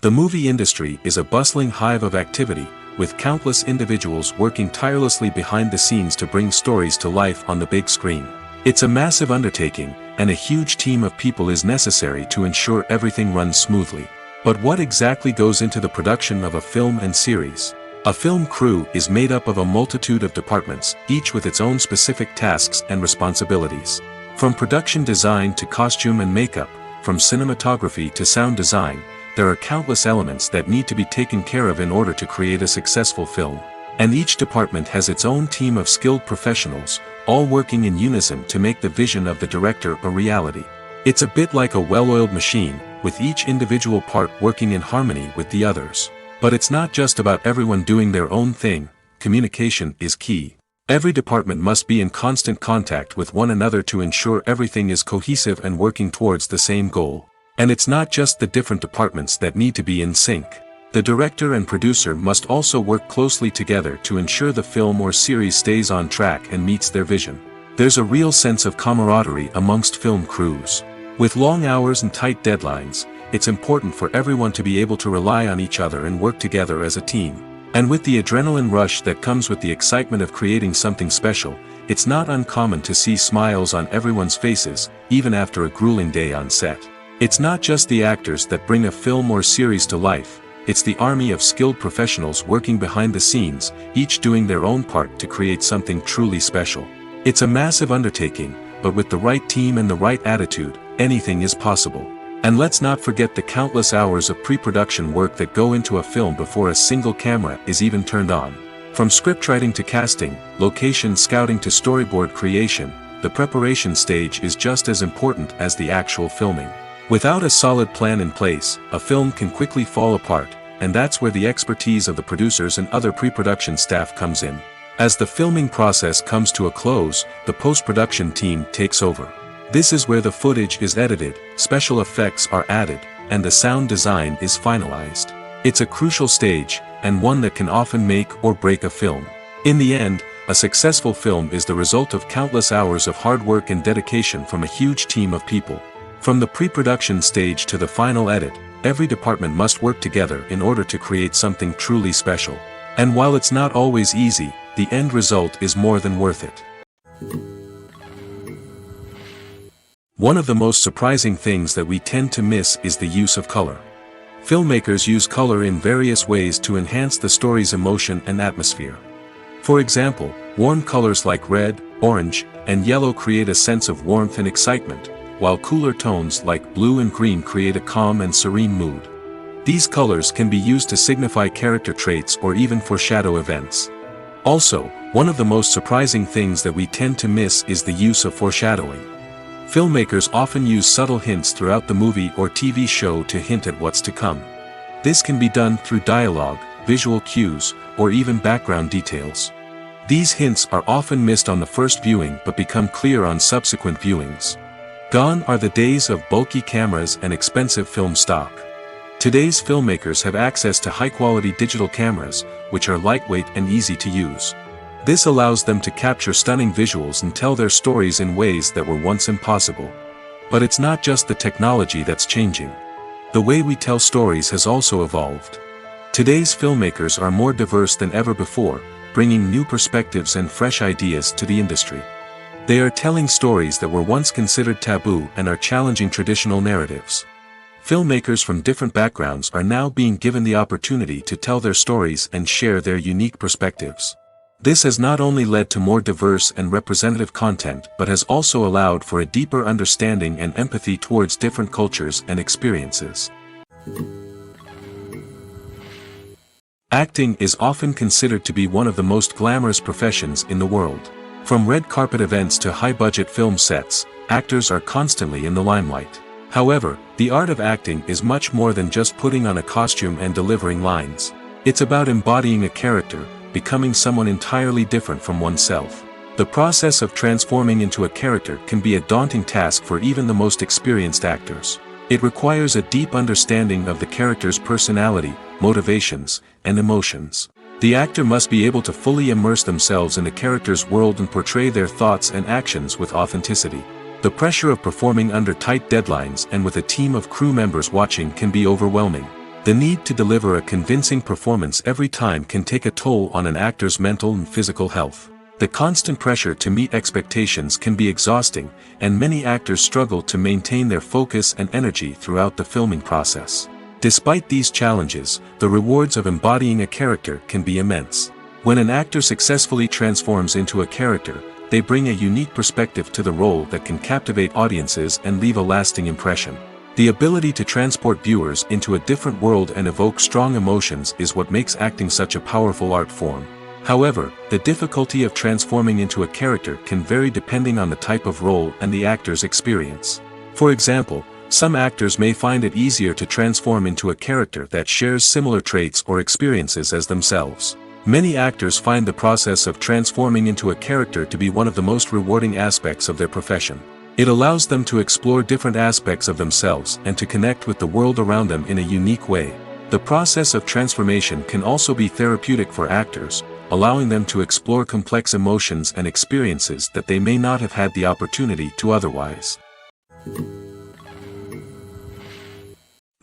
The movie industry is a bustling hive of activity, with countless individuals working tirelessly behind the scenes to bring stories to life on the big screen. It's a massive undertaking, and a huge team of people is necessary to ensure everything runs smoothly. But what exactly goes into the production of a film and series? A film crew is made up of a multitude of departments, each with its own specific tasks and responsibilities. From production design to costume and makeup, from cinematography to sound design, there are countless elements that need to be taken care of in order to create a successful film. And each department has its own team of skilled professionals, all working in unison to make the vision of the director a reality. It's a bit like a well-oiled machine, with each individual part working in harmony with the others. But it's not just about everyone doing their own thing. Communication is key. Every department must be in constant contact with one another to ensure everything is cohesive and working towards the same goal. And it's not just the different departments that need to be in sync. The director and producer must also work closely together to ensure the film or series stays on track and meets their vision. There's a real sense of camaraderie amongst film crews. With long hours and tight deadlines, it's important for everyone to be able to rely on each other and work together as a team. And with the adrenaline rush that comes with the excitement of creating something special, it's not uncommon to see smiles on everyone's faces, even after a grueling day on set. It's not just the actors that bring a film or series to life, it's the army of skilled professionals working behind the scenes, each doing their own part to create something truly special. It's a massive undertaking, but with the right team and the right attitude, anything is possible. And let's not forget the countless hours of pre-production work that go into a film before a single camera is even turned on. From scriptwriting to casting, location scouting to storyboard creation, the preparation stage is just as important as the actual filming. Without a solid plan in place, a film can quickly fall apart, and that's where the expertise of the producers and other pre-production staff comes in. As the filming process comes to a close, the post-production team takes over. This is where the footage is edited, special effects are added, and the sound design is finalized. It's a crucial stage, and one that can often make or break a film. In the end, a successful film is the result of countless hours of hard work and dedication from a huge team of people. From the pre-production stage to the final edit, every department must work together in order to create something truly special. And while it's not always easy, the end result is more than worth it. One of the most surprising things that we tend to miss is the use of color. Filmmakers use color in various ways to enhance the story's emotion and atmosphere. For example, warm colors like red, orange, and yellow create a sense of warmth and excitement, while cooler tones like blue and green create a calm and serene mood. These colors can be used to signify character traits or even foreshadow events. Also, one of the most surprising things that we tend to miss is the use of foreshadowing. Filmmakers often use subtle hints throughout the movie or TV show to hint at what's to come. This can be done through dialogue, visual cues, or even background details. These hints are often missed on the first viewing but become clear on subsequent viewings. Gone are the days of bulky cameras and expensive film stock. Today's filmmakers have access to high-quality digital cameras, which are lightweight and easy to use. This allows them to capture stunning visuals and tell their stories in ways that were once impossible. But it's not just the technology that's changing. The way we tell stories has also evolved. Today's filmmakers are more diverse than ever before, bringing new perspectives and fresh ideas to the industry. They are telling stories that were once considered taboo and are challenging traditional narratives. Filmmakers from different backgrounds are now being given the opportunity to tell their stories and share their unique perspectives. This has not only led to more diverse and representative content but has also allowed for a deeper understanding and empathy towards different cultures and experiences. Acting is often considered to be one of the most glamorous professions in the world. From red carpet events to high-budget film sets, actors are constantly in the limelight. However, the art of acting is much more than just putting on a costume and delivering lines. It's about embodying a character, becoming someone entirely different from oneself. The process of transforming into a character can be a daunting task for even the most experienced actors. It requires a deep understanding of the character's personality, motivations, and emotions. The actor must be able to fully immerse themselves in the character's world and portray their thoughts and actions with authenticity. The pressure of performing under tight deadlines and with a team of crew members watching can be overwhelming. The need to deliver a convincing performance every time can take a toll on an actor's mental and physical health. The constant pressure to meet expectations can be exhausting, and many actors struggle to maintain their focus and energy throughout the filming process. Despite these challenges, the rewards of embodying a character can be immense. When an actor successfully transforms into a character, they bring a unique perspective to the role that can captivate audiences and leave a lasting impression. The ability to transport viewers into a different world and evoke strong emotions is what makes acting such a powerful art form. However, the difficulty of transforming into a character can vary depending on the type of role and the actor's experience. For example, some actors may find it easier to transform into a character that shares similar traits or experiences as themselves. Many actors find the process of transforming into a character to be one of the most rewarding aspects of their profession. It allows them to explore different aspects of themselves and to connect with the world around them in a unique way. The process of transformation can also be therapeutic for actors, allowing them to explore complex emotions and experiences that they may not have had the opportunity to otherwise.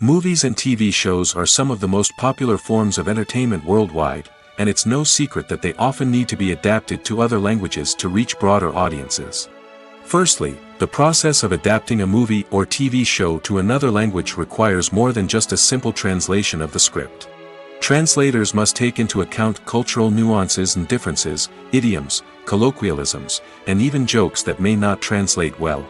Movies and TV shows are some of the most popular forms of entertainment worldwide, and it's no secret that they often need to be adapted to other languages to reach broader audiences. Firstly, the process of adapting a movie or TV show to another language requires more than just a simple translation of the script. Translators must take into account cultural nuances and differences, idioms, colloquialisms, and even jokes that may not translate well.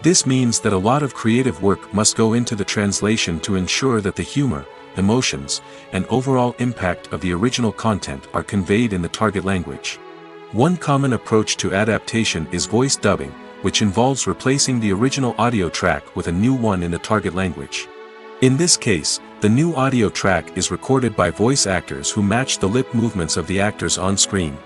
This means that a lot of creative work must go into the translation to ensure that the humor, emotions, and overall impact of the original content are conveyed in the target language. One common approach to adaptation is voice dubbing, which involves replacing the original audio track with a new one in the target language. In this case, the new audio track is recorded by voice actors who match the lip movements of the actors on screen.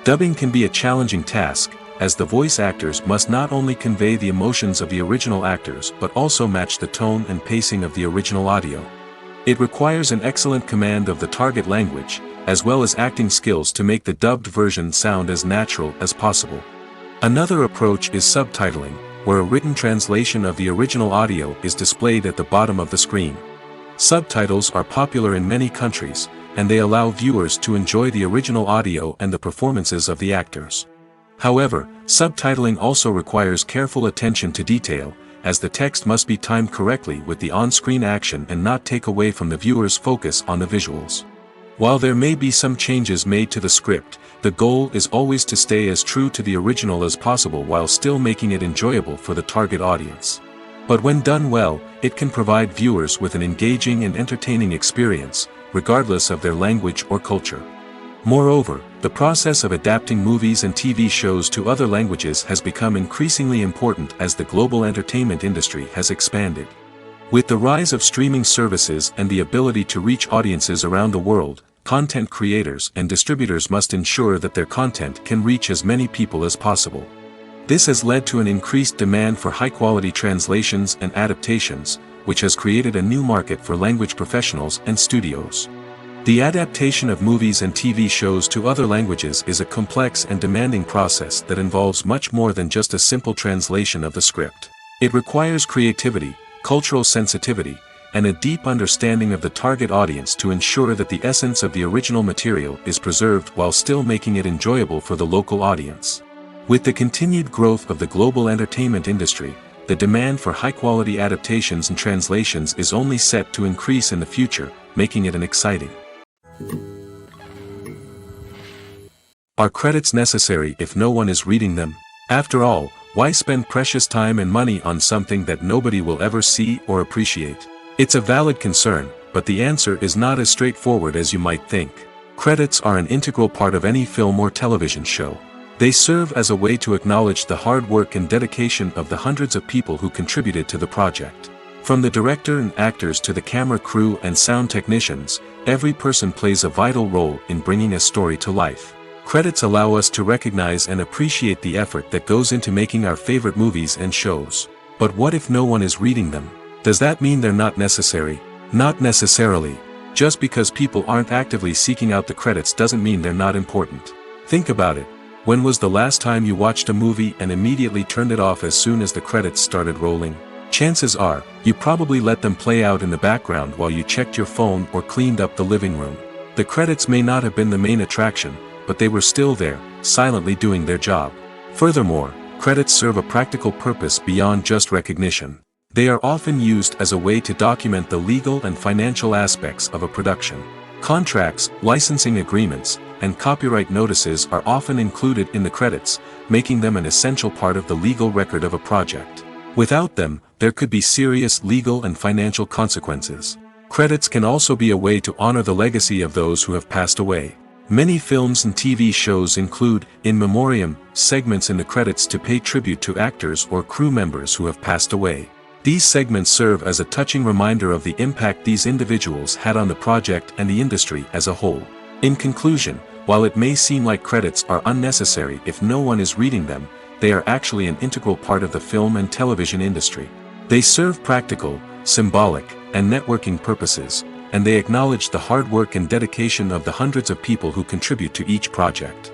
Dubbing can be a challenging task, as the voice actors must not only convey the emotions of the original actors but also match the tone and pacing of the original audio. It requires an excellent command of the target language, as well as acting skills to make the dubbed version sound as natural as possible. Another approach is subtitling, where a written translation of the original audio is displayed at the bottom of the screen. Subtitles are popular in many countries, and they allow viewers to enjoy the original audio and the performances of the actors. However, subtitling also requires careful attention to detail, as the text must be timed correctly with the on-screen action and not take away from the viewer's focus on the visuals. While there may be some changes made to the script, the goal is always to stay as true to the original as possible while still making it enjoyable for the target audience. But when done well, it can provide viewers with an engaging and entertaining experience, regardless of their language or culture. Moreover, the process of adapting movies and TV shows to other languages has become increasingly important as the global entertainment industry has expanded. With the rise of streaming services and the ability to reach audiences around the world, content creators and distributors must ensure that their content can reach as many people as possible. This has led to an increased demand for high-quality translations and adaptations, which has created a new market for language professionals and studios. The adaptation of movies and TV shows to other languages is a complex and demanding process that involves much more than just a simple translation of the script. It requires creativity, cultural sensitivity, and a deep understanding of the target audience to ensure that the essence of the original material is preserved while still making it enjoyable for the local audience. With the continued growth of the global entertainment industry, the demand for high-quality adaptations and translations is only set to increase in the future, making it an exciting. Are credits necessary if no one is reading them? After all, why spend precious time and money on something that nobody will ever see or appreciate? It's a valid concern, but the answer is not as straightforward as you might think. Credits are an integral part of any film or television show. They serve as a way to acknowledge the hard work and dedication of the hundreds of people who contributed to the project. From the director and actors to the camera crew and sound technicians, every person plays a vital role in bringing a story to life. Credits allow us to recognize and appreciate the effort that goes into making our favorite movies and shows. But what if no one is reading them? Does that mean they're not necessary? Not necessarily. Just because people aren't actively seeking out the credits doesn't mean they're not important. Think about it. When was the last time you watched a movie and immediately turned it off as soon as the credits started rolling? Chances are, you probably let them play out in the background while you checked your phone or cleaned up the living room. The credits may not have been the main attraction, but they were still there, silently doing their job. Furthermore, credits serve a practical purpose beyond just recognition. They are often used as a way to document the legal and financial aspects of a production. Contracts, licensing agreements, and copyright notices are often included in the credits, making them an essential part of the legal record of a project. Without them, there could be serious legal and financial consequences. Credits can also be a way to honor the legacy of those who have passed away. Many films and TV shows include, in memoriam, segments in the credits to pay tribute to actors or crew members who have passed away. These segments serve as a touching reminder of the impact these individuals had on the project and the industry as a whole. In conclusion, while it may seem like credits are unnecessary if no one is reading them, they are actually an integral part of the film and television industry. They serve practical, symbolic, and networking purposes, and they acknowledge the hard work and dedication of the hundreds of people who contribute to each project.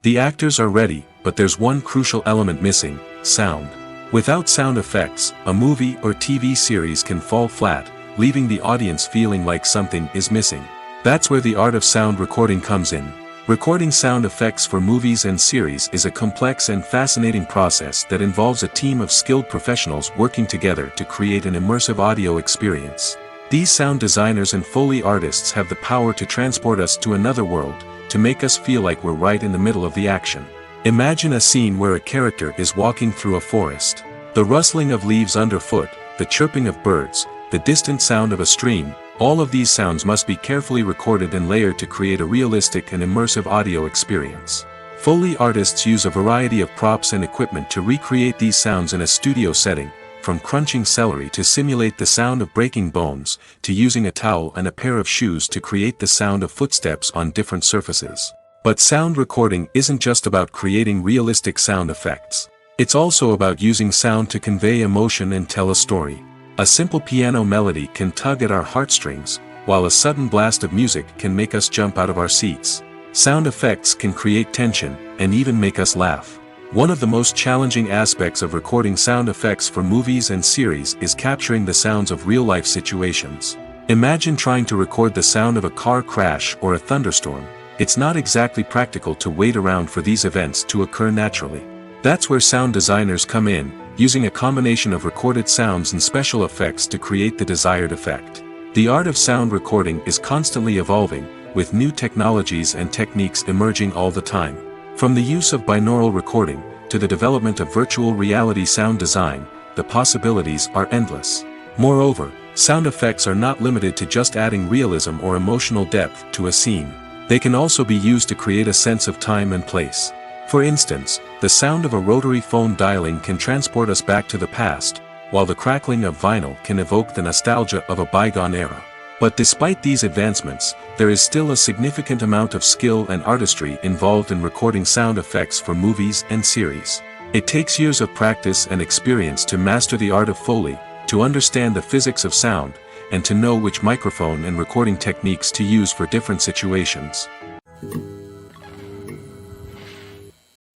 The actors are ready, but there's one crucial element missing: sound. Without sound effects, a movie or TV series can fall flat, leaving the audience feeling like something is missing. That's where the art of sound recording comes in. Recording sound effects for movies and series is a complex and fascinating process that involves a team of skilled professionals working together to create an immersive audio experience. These sound designers and Foley artists have the power to transport us to another world, to make us feel like we're right in the middle of the action. Imagine a scene where a character is walking through a forest. The rustling of leaves underfoot, the chirping of birds, the distant sound of a stream, all of these sounds must be carefully recorded and layered to create a realistic and immersive audio experience. Foley artists use a variety of props and equipment to recreate these sounds in a studio setting, from crunching celery to simulate the sound of breaking bones, to using a towel and a pair of shoes to create the sound of footsteps on different surfaces. But sound recording isn't just about creating realistic sound effects. It's also about using sound to convey emotion and tell a story. A simple piano melody can tug at our heartstrings, while a sudden blast of music can make us jump out of our seats. Sound effects can create tension, and even make us laugh. One of the most challenging aspects of recording sound effects for movies and series is capturing the sounds of real-life situations. Imagine trying to record the sound of a car crash or a thunderstorm. It's not exactly practical to wait around for these events to occur naturally. That's where sound designers come in, using a combination of recorded sounds and special effects to create the desired effect. The art of sound recording is constantly evolving, with new technologies and techniques emerging all the time. From the use of binaural recording, to the development of virtual reality sound design, the possibilities are endless. Moreover, sound effects are not limited to just adding realism or emotional depth to a scene. They can also be used to create a sense of time and place. For instance, the sound of a rotary phone dialing can transport us back to the past, while the crackling of vinyl can evoke the nostalgia of a bygone era. But despite these advancements, there is still a significant amount of skill and artistry involved in recording sound effects for movies and series. It takes years of practice and experience to master the art of Foley, to understand the physics of sound, and to know which microphone and recording techniques to use for different situations.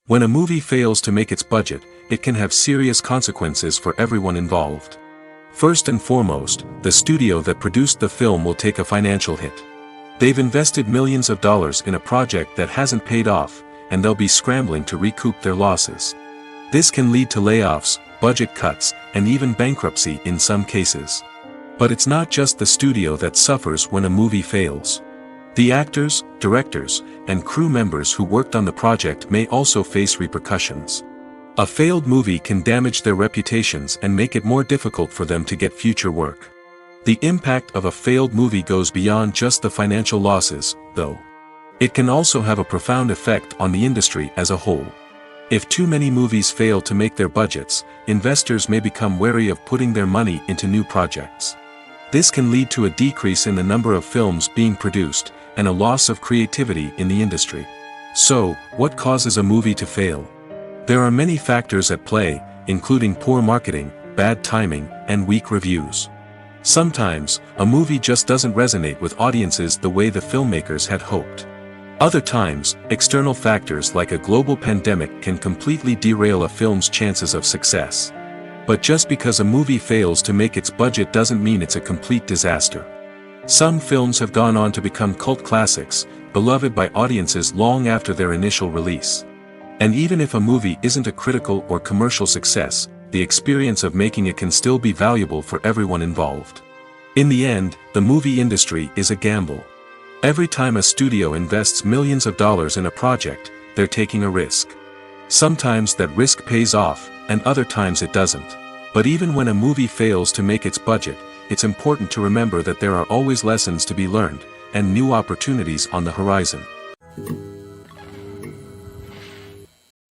When a movie fails to make its budget, it can have serious consequences for everyone involved. First and foremost, the studio that produced the film will take a financial hit. They've invested millions of dollars in a project that hasn't paid off, and they'll be scrambling to recoup their losses. This can lead to layoffs, budget cuts, and even bankruptcy in some cases. But it's not just the studio that suffers when a movie fails. The actors, directors, and crew members who worked on the project may also face repercussions. A failed movie can damage their reputations and make it more difficult for them to get future work. The impact of a failed movie goes beyond just the financial losses, though. It can also have a profound effect on the industry as a whole. If too many movies fail to make their budgets, investors may become wary of putting their money into new projects. This can lead to a decrease in the number of films being produced, and a loss of creativity in the industry. So, what causes a movie to fail? There are many factors at play, including poor marketing, bad timing, and weak reviews. Sometimes, a movie just doesn't resonate with audiences the way the filmmakers had hoped. Other times, external factors like a global pandemic can completely derail a film's chances of success. But just because a movie fails to make its budget doesn't mean it's a complete disaster. Some films have gone on to become cult classics, beloved by audiences long after their initial release. And even if a movie isn't a critical or commercial success, the experience of making it can still be valuable for everyone involved. In the end, the movie industry is a gamble. Every time a studio invests millions of dollars in a project, they're taking a risk. Sometimes that risk pays off, and other times it doesn't. But even when a movie fails to make its budget, it's important to remember that there are always lessons to be learned, and new opportunities on the horizon.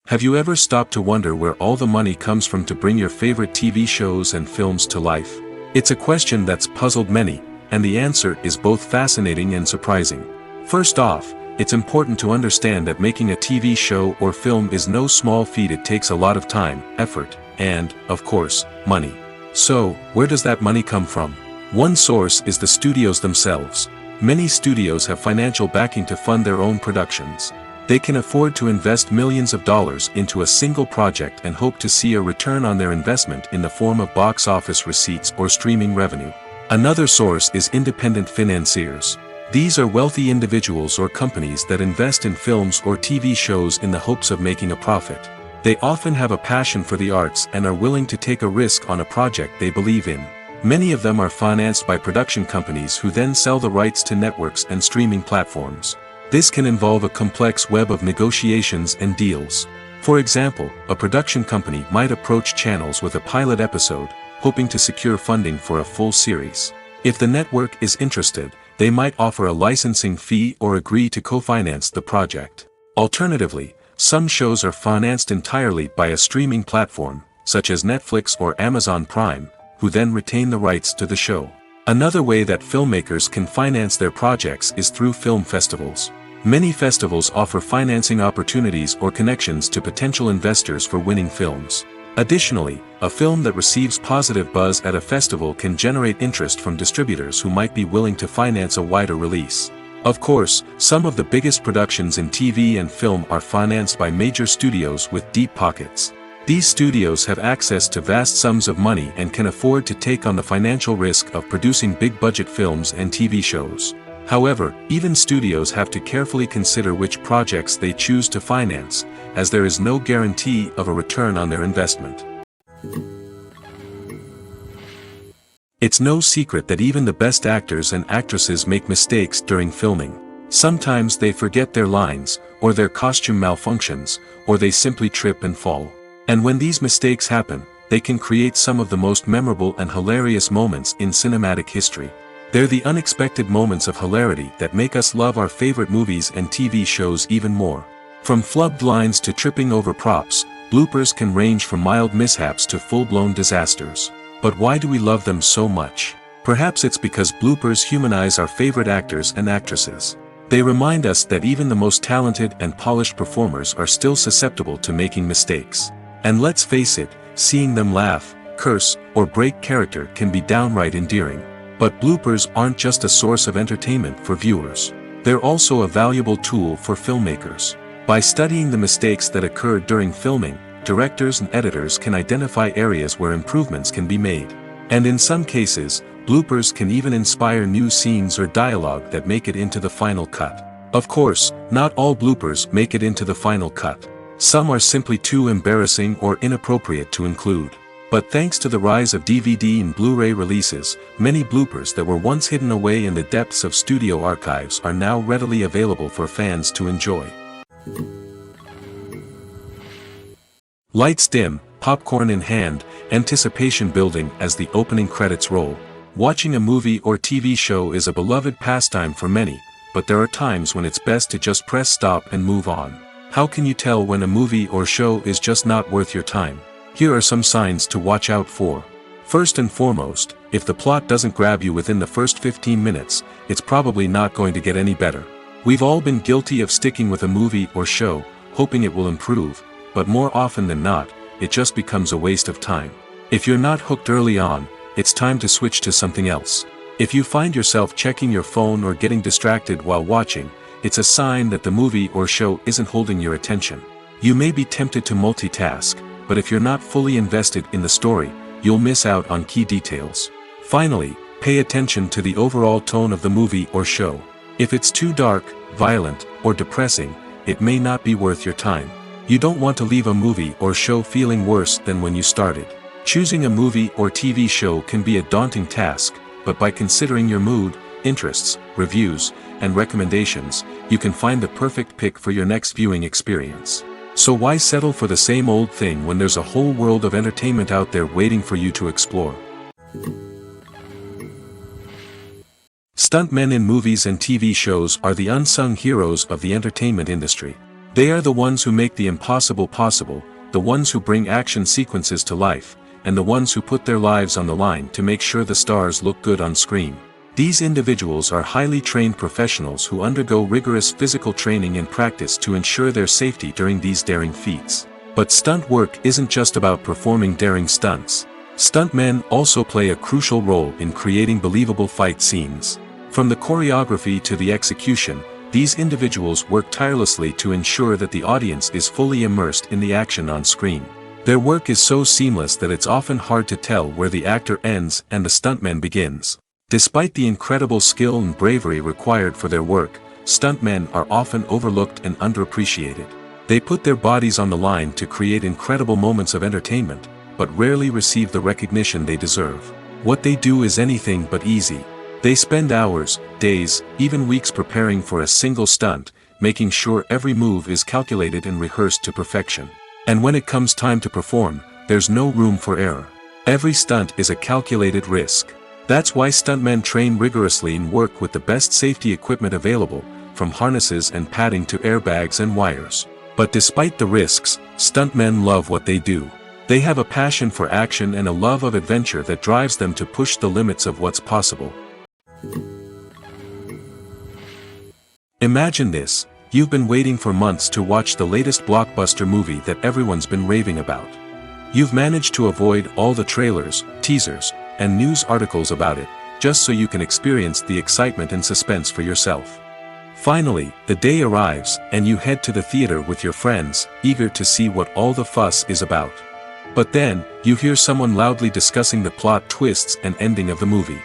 Have you ever stopped to wonder where all the money comes from to bring your favorite TV shows and films to life? It's a question that's puzzled many, and the answer is both fascinating and surprising. First off, it's important to understand that making a TV show or film is no small feat. It takes a lot of time, effort, and, of course, money. So, where does that money come from? One source is the studios themselves. Many studios have financial backing to fund their own productions. They can afford to invest millions of dollars into a single project and hope to see a return on their investment in the form of box office receipts or streaming revenue. Another source is independent financiers. These are wealthy individuals or companies that invest in films or TV shows in the hopes of making a profit. They often have a passion for the arts and are willing to take a risk on a project they believe in. Many of them are financed by production companies who then sell the rights to networks and streaming platforms. This can involve a complex web of negotiations and deals. For example, a production company might approach channels with a pilot episode, hoping to secure funding for a full series. If the network is interested, they might offer a licensing fee or agree to co-finance the project. Alternatively, some shows are financed entirely by a streaming platform, such as Netflix or Amazon Prime, who then retain the rights to the show. Another way that filmmakers can finance their projects is through film festivals. Many festivals offer financing opportunities or connections to potential investors for winning films. Additionally, a film that receives positive buzz at a festival can generate interest from distributors who might be willing to finance a wider release. Of course, some of the biggest productions in TV and film are financed by major studios with deep pockets. These studios have access to vast sums of money and can afford to take on the financial risk of producing big-budget films and TV shows. However, even studios have to carefully consider which projects they choose to finance, as there is no guarantee of a return on their investment. It's no secret that even the best actors and actresses make mistakes during filming. Sometimes they forget their lines, or their costume malfunctions, or they simply trip and fall. And when these mistakes happen, they can create some of the most memorable and hilarious moments in cinematic history. They're the unexpected moments of hilarity that make us love our favorite movies and TV shows even more. From flubbed lines to tripping over props, bloopers can range from mild mishaps to full-blown disasters. But why do we love them so much? Perhaps it's because bloopers humanize our favorite actors and actresses. They remind us that even the most talented and polished performers are still susceptible to making mistakes. And let's face it, seeing them laugh, curse, or break character can be downright endearing. But bloopers aren't just a source of entertainment for viewers. They're also a valuable tool for filmmakers. By studying the mistakes that occur during filming, directors and editors can identify areas where improvements can be made. And in some cases, bloopers can even inspire new scenes or dialogue that make it into the final cut. Of course, not all bloopers make it into the final cut. Some are simply too embarrassing or inappropriate to include. But thanks to the rise of DVD and Blu-ray releases, many bloopers that were once hidden away in the depths of studio archives are now readily available for fans to enjoy. Lights dim, popcorn in hand, anticipation building as the opening credits roll. Watching a movie or TV show is a beloved pastime for many, but there are times when it's best to just press stop and move on. How can you tell when a movie or show is just not worth your time? Here are some signs to watch out for. First and foremost, if the plot doesn't grab you within the first 15 minutes, it's probably not going to get any better. We've all been guilty of sticking with a movie or show, hoping it will improve, but more often than not, it just becomes a waste of time. If you're not hooked early on, it's time to switch to something else. If you find yourself checking your phone or getting distracted while watching, it's a sign that the movie or show isn't holding your attention. You may be tempted to multitask, but if you're not fully invested in the story, you'll miss out on key details. Finally, pay attention to the overall tone of the movie or show. If it's too dark, violent, or depressing, it may not be worth your time. You don't want to leave a movie or show feeling worse than when you started. Choosing a movie or TV show can be a daunting task, but by considering your mood, interests, reviews, and recommendations, you can find the perfect pick for your next viewing experience. So why settle for the same old thing when there's a whole world of entertainment out there waiting for you to explore? Stuntmen in movies and TV shows are the unsung heroes of the entertainment industry. They are the ones who make the impossible possible, the ones who bring action sequences to life, and the ones who put their lives on the line to make sure the stars look good on screen. These individuals are highly trained professionals who undergo rigorous physical training and practice to ensure their safety during these daring feats. But stunt work isn't just about performing daring stunts. Stuntmen also play a crucial role in creating believable fight scenes. From the choreography to the execution, these individuals work tirelessly to ensure that the audience is fully immersed in the action on screen. Their work is so seamless that it's often hard to tell where the actor ends and the stuntman begins. Despite the incredible skill and bravery required for their work, stuntmen are often overlooked and underappreciated. They put their bodies on the line to create incredible moments of entertainment, but rarely receive the recognition they deserve. What they do is anything but easy. They spend hours, days, even weeks preparing for a single stunt, making sure every move is calculated and rehearsed to perfection. And when it comes time to perform, there's no room for error. Every stunt is a calculated risk. That's why stuntmen train rigorously and work with the best safety equipment available, from harnesses and padding to airbags and wires. But despite the risks, stuntmen love what they do. They have a passion for action and a love of adventure that drives them to push the limits of what's possible. Imagine this: you've been waiting for months to watch the latest blockbuster movie that everyone's been raving about. You've managed to avoid all the trailers, teasers, and news articles about it, just so you can experience the excitement and suspense for yourself. Finally, the day arrives, and you head to the theater with your friends, eager to see what all the fuss is about. But then, you hear someone loudly discussing the plot twists and ending of the movie.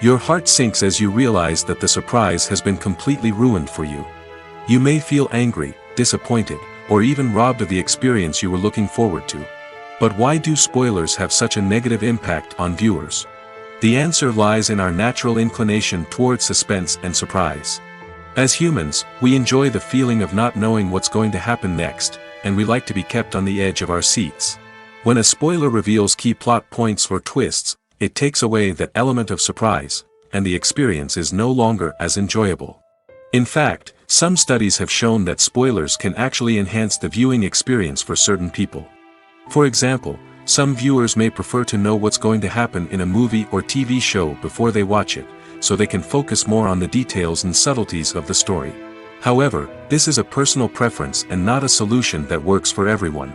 Your heart sinks as you realize that the surprise has been completely ruined for you. You may feel angry, disappointed, or even robbed of the experience you were looking forward to. But why do spoilers have such a negative impact on viewers? The answer lies in our natural inclination towards suspense and surprise. As humans, we enjoy the feeling of not knowing what's going to happen next, and we like to be kept on the edge of our seats. When a spoiler reveals key plot points or twists, it takes away that element of surprise, and the experience is no longer as enjoyable. In fact, some studies have shown that spoilers can actually enhance the viewing experience for certain people. For example, some viewers may prefer to know what's going to happen in a movie or TV show before they watch it, so they can focus more on the details and subtleties of the story. However, this is a personal preference and not a solution that works for everyone.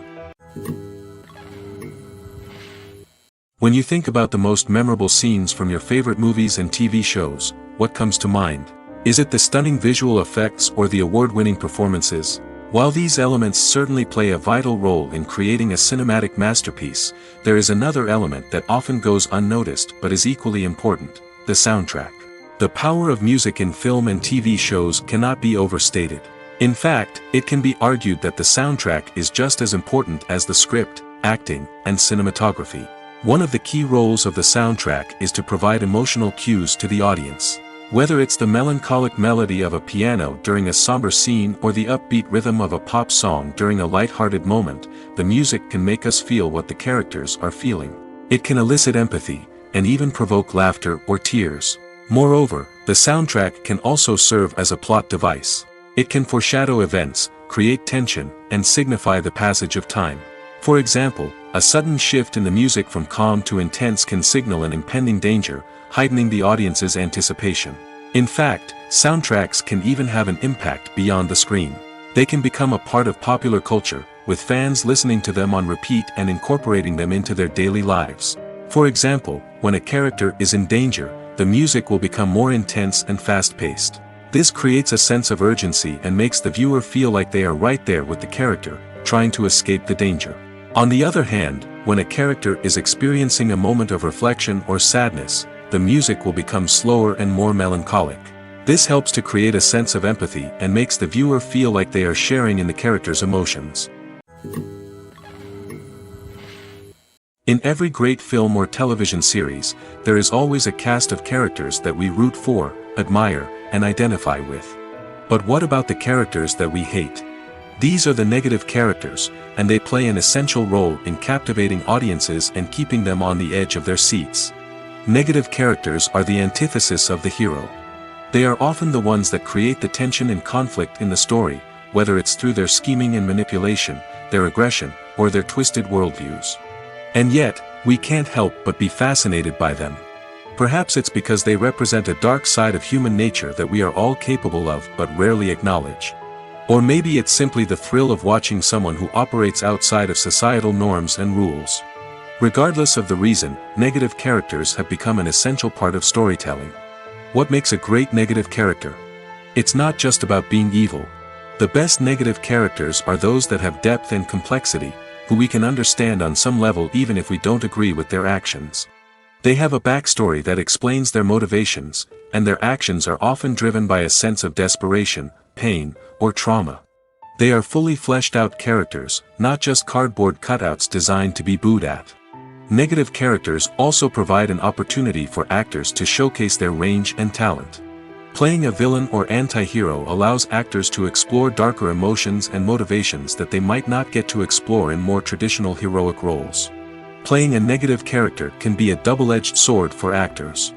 When you think about the most memorable scenes from your favorite movies and TV shows, what comes to mind? Is it the stunning visual effects or the award-winning performances? While these elements certainly play a vital role in creating a cinematic masterpiece, there is another element that often goes unnoticed but is equally important: the soundtrack. The power of music in film and TV shows cannot be overstated. In fact, it can be argued that the soundtrack is just as important as the script, acting, and cinematography. One of the key roles of the soundtrack is to provide emotional cues to the audience. Whether it's the melancholic melody of a piano during a somber scene or the upbeat rhythm of a pop song during a light-hearted moment, the music can make us feel what the characters are feeling. It can elicit empathy, and even provoke laughter or tears. Moreover, the soundtrack can also serve as a plot device. It can foreshadow events, create tension, and signify the passage of time. For example, a sudden shift in the music from calm to intense can signal an impending danger, heightening the audience's anticipation. In fact, soundtracks can even have an impact beyond the screen. They can become a part of popular culture, with fans listening to them on repeat and incorporating them into their daily lives. For example, when a character is in danger, the music will become more intense and fast-paced. This creates a sense of urgency and makes the viewer feel like they are right there with the character, trying to escape the danger. On the other hand, when a character is experiencing a moment of reflection or sadness, the music will become slower and more melancholic. This helps to create a sense of empathy and makes the viewer feel like they are sharing in the character's emotions. In every great film or television series, there is always a cast of characters that we root for, admire, and identify with. But what about the characters that we hate? These are the negative characters, and they play an essential role in captivating audiences and keeping them on the edge of their seats. Negative characters are the antithesis of the hero. They are often the ones that create the tension and conflict in the story, whether it's through their scheming and manipulation, their aggression, or their twisted worldviews. And yet, we can't help but be fascinated by them. Perhaps it's because they represent a dark side of human nature that we are all capable of but rarely acknowledge. Or maybe it's simply the thrill of watching someone who operates outside of societal norms and rules. Regardless of the reason, negative characters have become an essential part of storytelling. What makes a great negative character? It's not just about being evil. The best negative characters are those that have depth and complexity, who we can understand on some level even if we don't agree with their actions. They have a backstory that explains their motivations, and their actions are often driven by a sense of desperation, pain, or trauma. They are fully fleshed out characters, not just cardboard cutouts designed to be booed at. Negative characters also provide an opportunity for actors to showcase their range and talent. Playing a villain or anti-hero allows actors to explore darker emotions and motivations that they might not get to explore in more traditional heroic roles. Playing a negative character can be a double-edged sword for actors.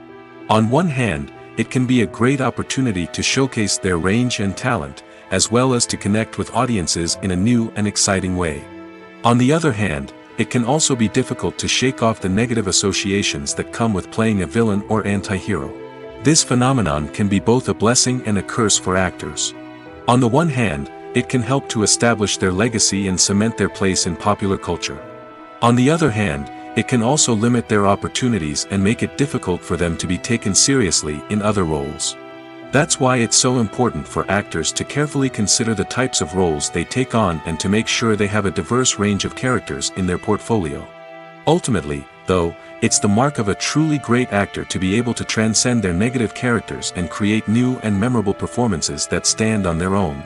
On one hand, it can be a great opportunity to showcase their range and talent, as well as to connect with audiences in a new and exciting way. On the other hand, it can also be difficult to shake off the negative associations that come with playing a villain or anti-hero. This phenomenon can be both a blessing and a curse for actors. On the one hand, it can help to establish their legacy and cement their place in popular culture. On the other hand, it can also limit their opportunities and make it difficult for them to be taken seriously in other roles. That's why it's so important for actors to carefully consider the types of roles they take on and to make sure they have a diverse range of characters in their portfolio. Ultimately, though, it's the mark of a truly great actor to be able to transcend their negative characters and create new and memorable performances that stand on their own.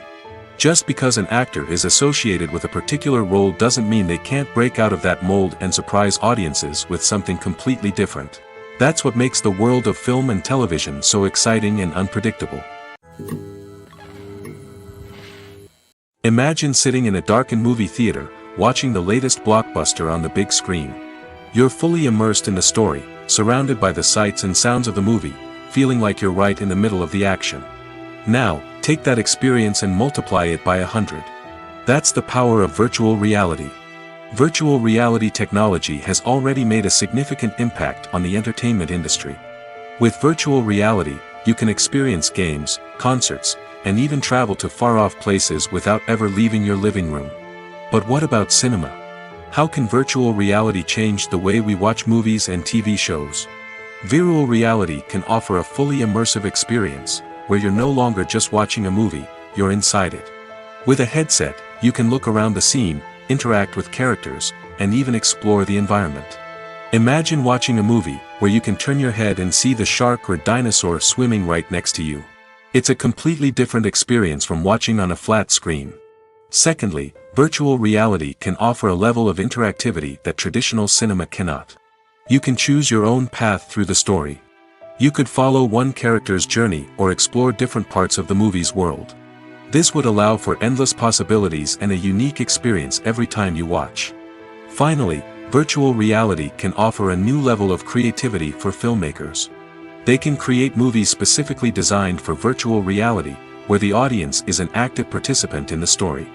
Just because an actor is associated with a particular role doesn't mean they can't break out of that mold and surprise audiences with something completely different. That's what makes the world of film and television so exciting and unpredictable. Imagine sitting in a darkened movie theater, watching the latest blockbuster on the big screen. You're fully immersed in the story, surrounded by the sights and sounds of the movie, feeling like you're right in the middle of the action. Now, take that experience and multiply it by 100. That's the power of virtual reality. Virtual reality technology has already made a significant impact on the entertainment industry. With virtual reality, you can experience games, concerts, and even travel to far-off places without ever leaving your living room. But what about cinema? How can virtual reality change the way we watch movies and TV shows? Virtual reality can offer a fully immersive experience, where you're no longer just watching a movie, you're inside it. With a headset, you can look around the scene, interact with characters, and even explore the environment. Imagine watching a movie, where you can turn your head and see the shark or dinosaur swimming right next to you. It's a completely different experience from watching on a flat screen. Secondly, virtual reality can offer a level of interactivity that traditional cinema cannot. You can choose your own path through the story. You could follow one character's journey or explore different parts of the movie's world. This would allow for endless possibilities and a unique experience every time you watch. Finally, virtual reality can offer a new level of creativity for filmmakers. They can create movies specifically designed for virtual reality, where the audience is an active participant in the story.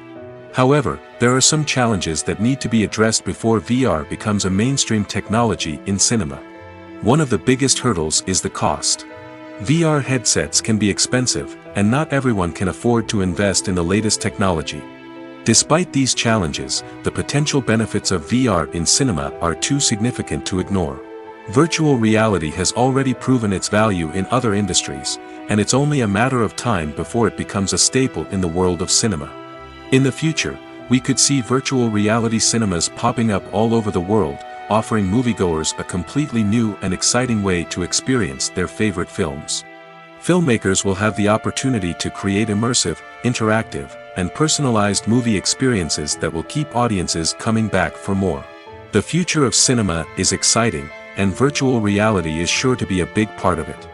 However, there are some challenges that need to be addressed before VR becomes a mainstream technology in cinema. One of the biggest hurdles is the cost. VR headsets can be expensive, and not everyone can afford to invest in the latest technology. Despite these challenges, the potential benefits of VR in cinema are too significant to ignore. Virtual reality has already proven its value in other industries, and it's only a matter of time before it becomes a staple in the world of cinema. In the future, we could see virtual reality cinemas popping up all over the world, offering moviegoers a completely new and exciting way to experience their favorite films. Filmmakers will have the opportunity to create immersive, interactive, and personalized movie experiences that will keep audiences coming back for more. The future of cinema is exciting, and virtual reality is sure to be a big part of it.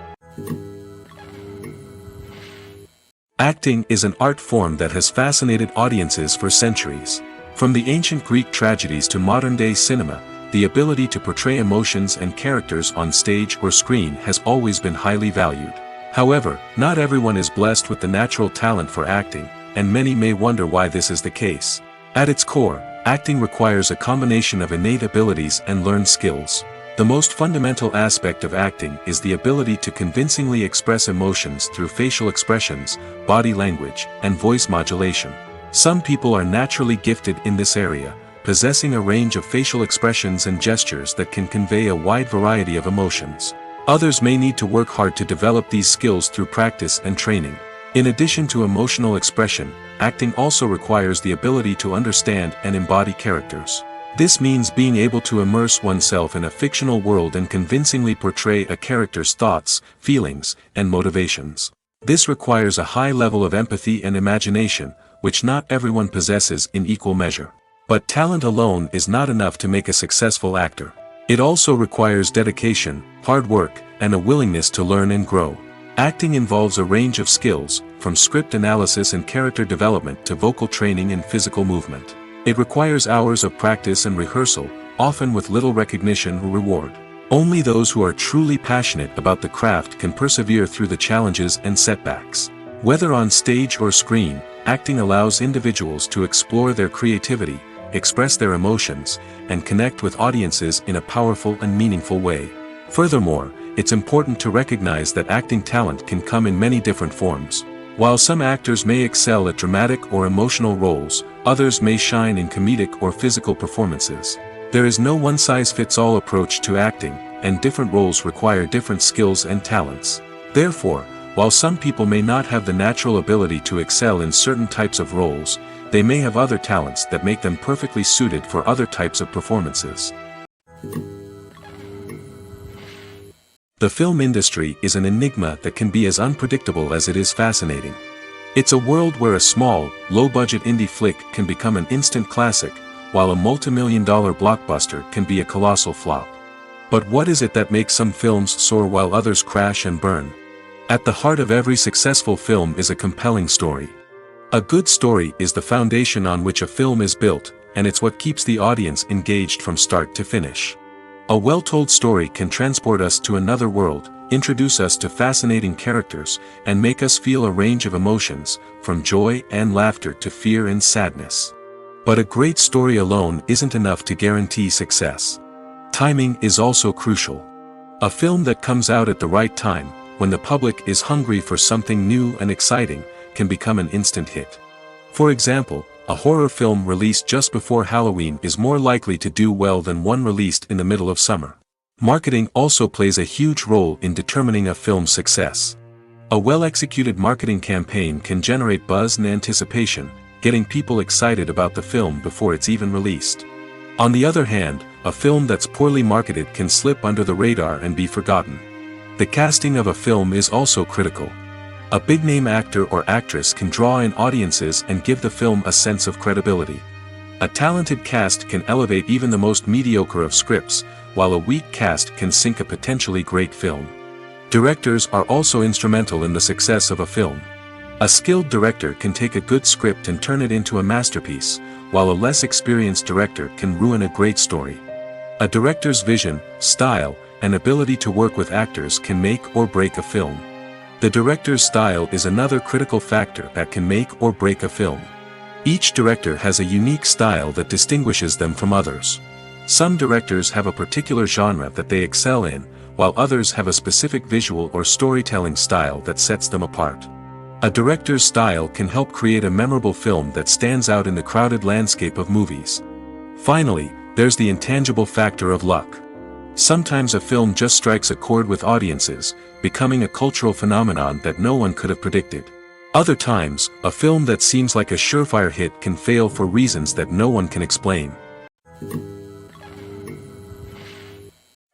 Acting is an art form that has fascinated audiences for centuries. From the ancient Greek tragedies to modern-day cinema, the ability to portray emotions and characters on stage or screen has always been highly valued. However, not everyone is blessed with the natural talent for acting, and many may wonder why this is the case. At its core, acting requires a combination of innate abilities and learned skills. The most fundamental aspect of acting is the ability to convincingly express emotions through facial expressions, body language, and voice modulation. Some people are naturally gifted in this area, possessing a range of facial expressions and gestures that can convey a wide variety of emotions. Others may need to work hard to develop these skills through practice and training. In addition to emotional expression, acting also requires the ability to understand and embody characters. This means being able to immerse oneself in a fictional world and convincingly portray a character's thoughts, feelings, and motivations. This requires a high level of empathy and imagination, which not everyone possesses in equal measure. But talent alone is not enough to make a successful actor. It also requires dedication, hard work, and a willingness to learn and grow. Acting involves a range of skills, from script analysis and character development to vocal training and physical movement. It requires hours of practice and rehearsal, often with little recognition or reward. Only those who are truly passionate about the craft can persevere through the challenges and setbacks. Whether on stage or screen, acting allows individuals to explore their creativity, express their emotions, and connect with audiences in a powerful and meaningful way. Furthermore, it's important to recognize that acting talent can come in many different forms. While some actors may excel at dramatic or emotional roles, others may shine in comedic or physical performances. There is no one-size-fits-all approach to acting, and different roles require different skills and talents. Therefore, while some people may not have the natural ability to excel in certain types of roles, they may have other talents that make them perfectly suited for other types of performances. The film industry is an enigma that can be as unpredictable as it is fascinating. It's a world where a small, low-budget indie flick can become an instant classic, while a multi-million-dollar blockbuster can be a colossal flop. But what is it that makes some films soar while others crash and burn? At the heart of every successful film is a compelling story. A good story is the foundation on which a film is built, and it's what keeps the audience engaged from start to finish. A well-told story can transport us to another world, introduce us to fascinating characters, and make us feel a range of emotions, from joy and laughter to fear and sadness. But a great story alone isn't enough to guarantee success. Timing is also crucial. A film that comes out at the right time, when the public is hungry for something new and exciting, can become an instant hit. For example, a horror film released just before Halloween is more likely to do well than one released in the middle of summer. Marketing also plays a huge role in determining a film's success. A well-executed marketing campaign can generate buzz and anticipation, getting people excited about the film before it's even released. On the other hand, a film that's poorly marketed can slip under the radar and be forgotten. The casting of a film is also critical. A big-name actor or actress can draw in audiences and give the film a sense of credibility. A talented cast can elevate even the most mediocre of scripts, while a weak cast can sink a potentially great film. Directors are also instrumental in the success of a film. A skilled director can take a good script and turn it into a masterpiece, while a less experienced director can ruin a great story. A director's vision, style, and ability to work with actors can make or break a film. The director's style is another critical factor that can make or break a film. Each director has a unique style that distinguishes them from others. Some directors have a particular genre that they excel in, while others have a specific visual or storytelling style that sets them apart. A director's style can help create a memorable film that stands out in the crowded landscape of movies. Finally, there's the intangible factor of luck. Sometimes a film just strikes a chord with audiences, becoming a cultural phenomenon that no one could have predicted. Other times, a film that seems like a surefire hit can fail for reasons that no one can explain.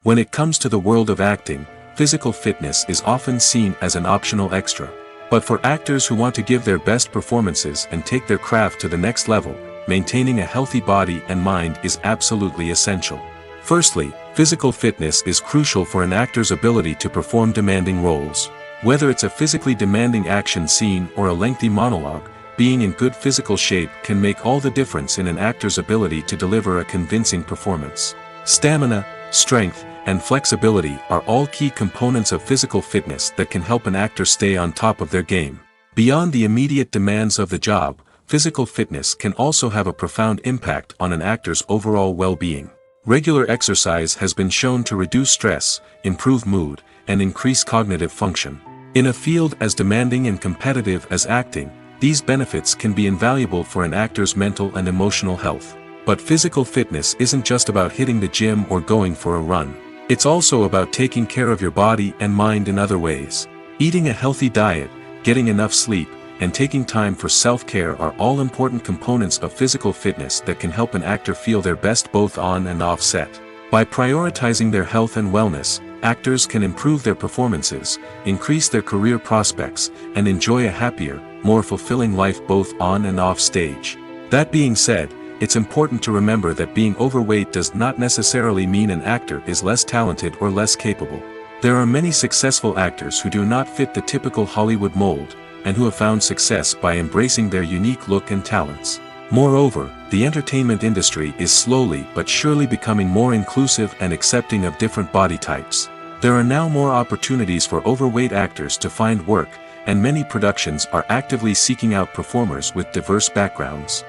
When it comes to the world of acting, physical fitness is often seen as an optional extra. But for actors who want to give their best performances and take their craft to the next level, maintaining a healthy body and mind is absolutely essential. Firstly, physical fitness is crucial for an actor's ability to perform demanding roles. Whether it's a physically demanding action scene or a lengthy monologue, being in good physical shape can make all the difference in an actor's ability to deliver a convincing performance. Stamina, strength, and flexibility are all key components of physical fitness that can help an actor stay on top of their game. Beyond the immediate demands of the job, physical fitness can also have a profound impact on an actor's overall well-being. Regular exercise has been shown to reduce stress, improve mood, and increase cognitive function. In a field as demanding and competitive as acting, these benefits can be invaluable for an actor's mental and emotional health. But physical fitness isn't just about hitting the gym or going for a run. It's also about taking care of your body and mind in other ways. Eating a healthy diet, getting enough sleep, and taking time for self-care are all important components of physical fitness that can help an actor feel their best both on and off set. By prioritizing their health and wellness, actors can improve their performances, increase their career prospects, and enjoy a happier, more fulfilling life both on and off stage. That being said, it's important to remember that being overweight does not necessarily mean an actor is less talented or less capable. There are many successful actors who do not fit the typical Hollywood mold, and who have found success by embracing their unique look and talents. Moreover, the entertainment industry is slowly but surely becoming more inclusive and accepting of different body types. There are now more opportunities for overweight actors to find work, and many productions are actively seeking out performers with diverse backgrounds.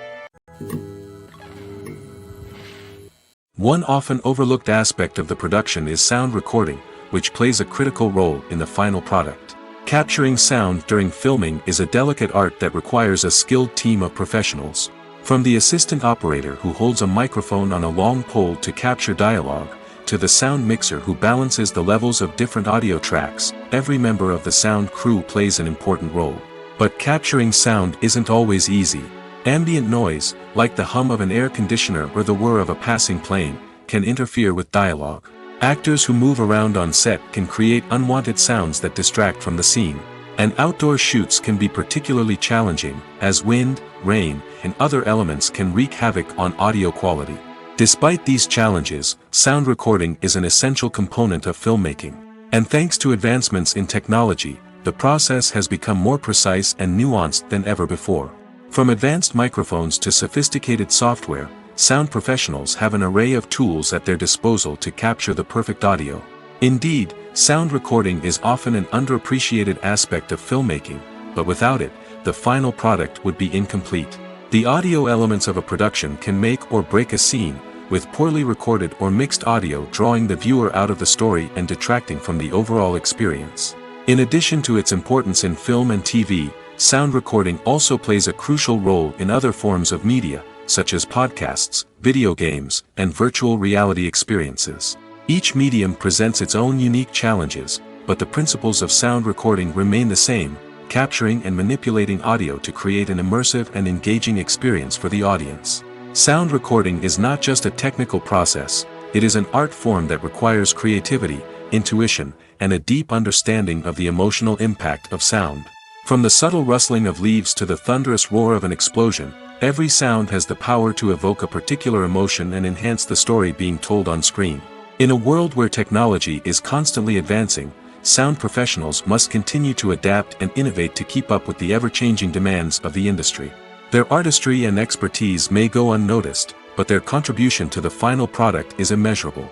One often overlooked aspect of the production is sound recording, which plays a critical role in the final product. Capturing sound during filming is a delicate art that requires a skilled team of professionals. From the assistant operator who holds a microphone on a long pole to capture dialogue, to the sound mixer who balances the levels of different audio tracks, every member of the sound crew plays an important role. But capturing sound isn't always easy. Ambient noise, like the hum of an air conditioner or the whir of a passing plane, can interfere with dialogue. Actors who move around on set can create unwanted sounds that distract from the scene. And outdoor shoots can be particularly challenging, as wind, rain, and other elements can wreak havoc on audio quality. Despite these challenges, sound recording is an essential component of filmmaking. And thanks to advancements in technology, the process has become more precise and nuanced than ever before. From advanced microphones to sophisticated software, sound professionals have an array of tools at their disposal to capture the perfect audio. Indeed, sound recording is often an underappreciated aspect of filmmaking, but without it, the final product would be incomplete. The audio elements of a production can make or break a scene, with poorly recorded or mixed audio drawing the viewer out of the story and detracting from the overall experience. In addition to its importance in film and TV, sound recording also plays a crucial role in other forms of media, such as podcasts, video games, and virtual reality experiences. Each medium presents its own unique challenges, but the principles of sound recording remain the same, capturing and manipulating audio to create an immersive and engaging experience for the audience. Sound recording is not just a technical process, it is an art form that requires creativity, intuition, and a deep understanding of the emotional impact of sound. From the subtle rustling of leaves to the thunderous roar of an explosion, every sound has the power to evoke a particular emotion and enhance the story being told on screen. In a world where technology is constantly advancing, sound professionals must continue to adapt and innovate to keep up with the ever-changing demands of the industry. Their artistry and expertise may go unnoticed, but their contribution to the final product is immeasurable.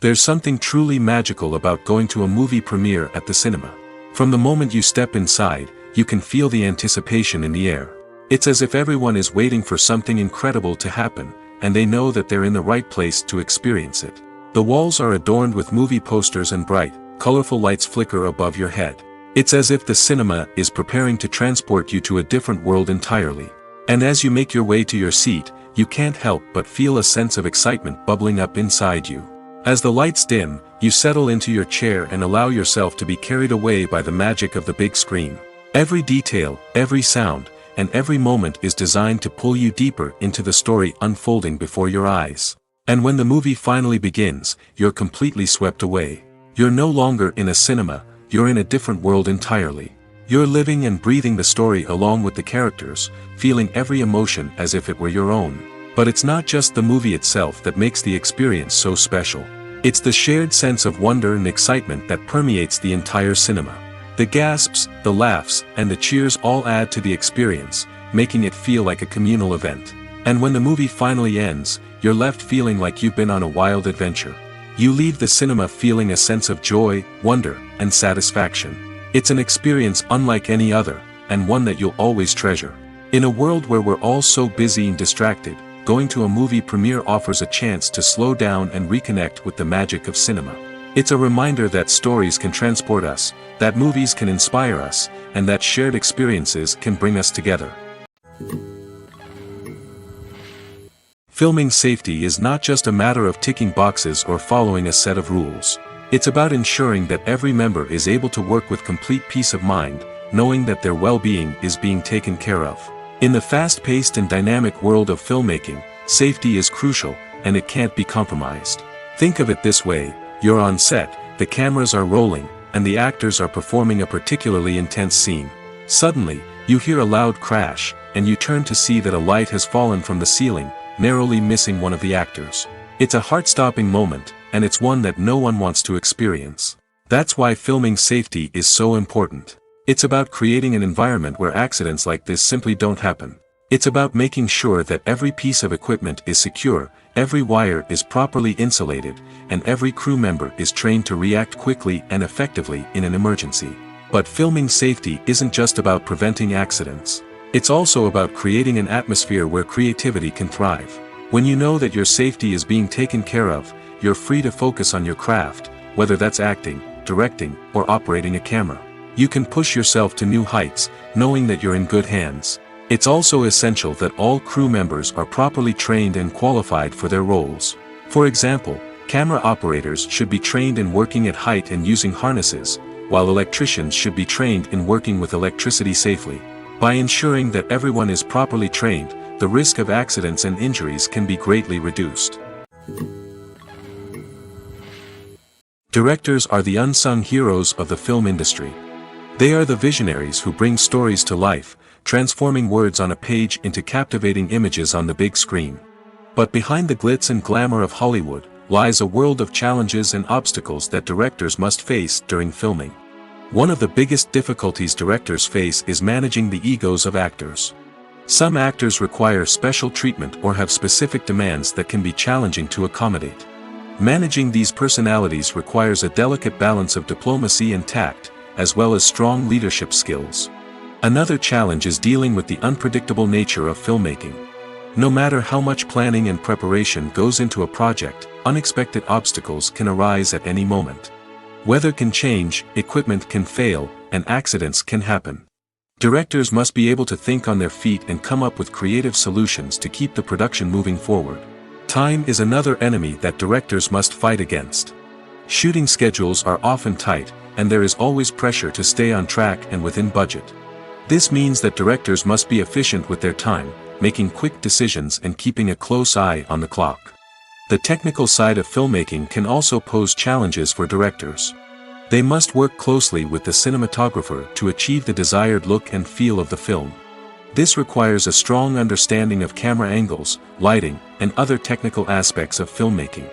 There's something truly magical about going to a movie premiere at the cinema. From the moment you step inside, you can feel the anticipation in the air. It's as if everyone is waiting for something incredible to happen, and they know that they're in the right place to experience it. The walls are adorned with movie posters and bright, colorful lights flicker above your head. It's as if the cinema is preparing to transport you to a different world entirely. And as you make your way to your seat, you can't help but feel a sense of excitement bubbling up inside you. As the lights dim, you settle into your chair and allow yourself to be carried away by the magic of the big screen. Every detail, every sound, and every moment is designed to pull you deeper into the story unfolding before your eyes. And when the movie finally begins, you're completely swept away. You're no longer in a cinema, you're in a different world entirely. You're living and breathing the story along with the characters, feeling every emotion as if it were your own. But it's not just the movie itself that makes the experience so special. It's the shared sense of wonder and excitement that permeates the entire cinema. The gasps, the laughs, and the cheers all add to the experience, making it feel like a communal event. And when the movie finally ends, you're left feeling like you've been on a wild adventure. You leave the cinema feeling a sense of joy, wonder, and satisfaction. It's an experience unlike any other, and one that you'll always treasure. In a world where we're all so busy and distracted, going to a movie premiere offers a chance to slow down and reconnect with the magic of cinema. It's a reminder that stories can transport us, that movies can inspire us, and that shared experiences can bring us together. Filming safety is not just a matter of ticking boxes or following a set of rules. It's about ensuring that every member is able to work with complete peace of mind, knowing that their well-being is being taken care of. In the fast-paced and dynamic world of filmmaking, safety is crucial, and it can't be compromised. Think of it this way: you're on set, the cameras are rolling, and the actors are performing a particularly intense scene. Suddenly, you hear a loud crash, and you turn to see that a light has fallen from the ceiling, narrowly missing one of the actors. It's a heart-stopping moment, and it's one that no one wants to experience. That's why filming safety is so important. It's about creating an environment where accidents like this simply don't happen. It's about making sure that every piece of equipment is secure, every wire is properly insulated, and every crew member is trained to react quickly and effectively in an emergency. But filming safety isn't just about preventing accidents. It's also about creating an atmosphere where creativity can thrive. When you know that your safety is being taken care of, you're free to focus on your craft, whether that's acting, directing, or operating a camera. You can push yourself to new heights, knowing that you're in good hands. It's also essential that all crew members are properly trained and qualified for their roles. For example, camera operators should be trained in working at height and using harnesses, while electricians should be trained in working with electricity safely. By ensuring that everyone is properly trained, the risk of accidents and injuries can be greatly reduced. Directors are the unsung heroes of the film industry. They are the visionaries who bring stories to life, transforming words on a page into captivating images on the big screen. But behind the glitz and glamour of Hollywood, lies a world of challenges and obstacles that directors must face during filming. One of the biggest difficulties directors face is managing the egos of actors. Some actors require special treatment or have specific demands that can be challenging to accommodate. Managing these personalities requires a delicate balance of diplomacy and tact, as well as strong leadership skills. Another challenge is dealing with the unpredictable nature of filmmaking. No matter how much planning and preparation goes into a project, unexpected obstacles can arise at any moment. Weather can change, equipment can fail, and accidents can happen. Directors must be able to think on their feet and come up with creative solutions to keep the production moving forward. Time is another enemy that directors must fight against. Shooting schedules are often tight, and there is always pressure to stay on track and within budget. This means that directors must be efficient with their time, making quick decisions and keeping a close eye on the clock. The technical side of filmmaking can also pose challenges for directors. They must work closely with the cinematographer to achieve the desired look and feel of the film. This requires a strong understanding of camera angles, lighting, and other technical aspects of filmmaking.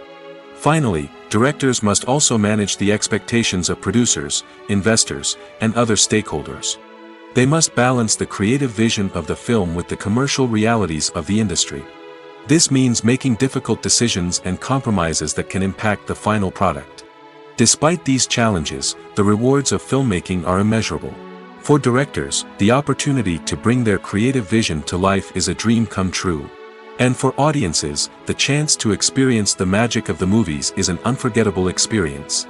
Finally, directors must also manage the expectations of producers, investors, and other stakeholders. They must balance the creative vision of the film with the commercial realities of the industry. This means making difficult decisions and compromises that can impact the final product. Despite these challenges, the rewards of filmmaking are immeasurable. For directors, the opportunity to bring their creative vision to life is a dream come true. And for audiences, the chance to experience the magic of the movies is an unforgettable experience.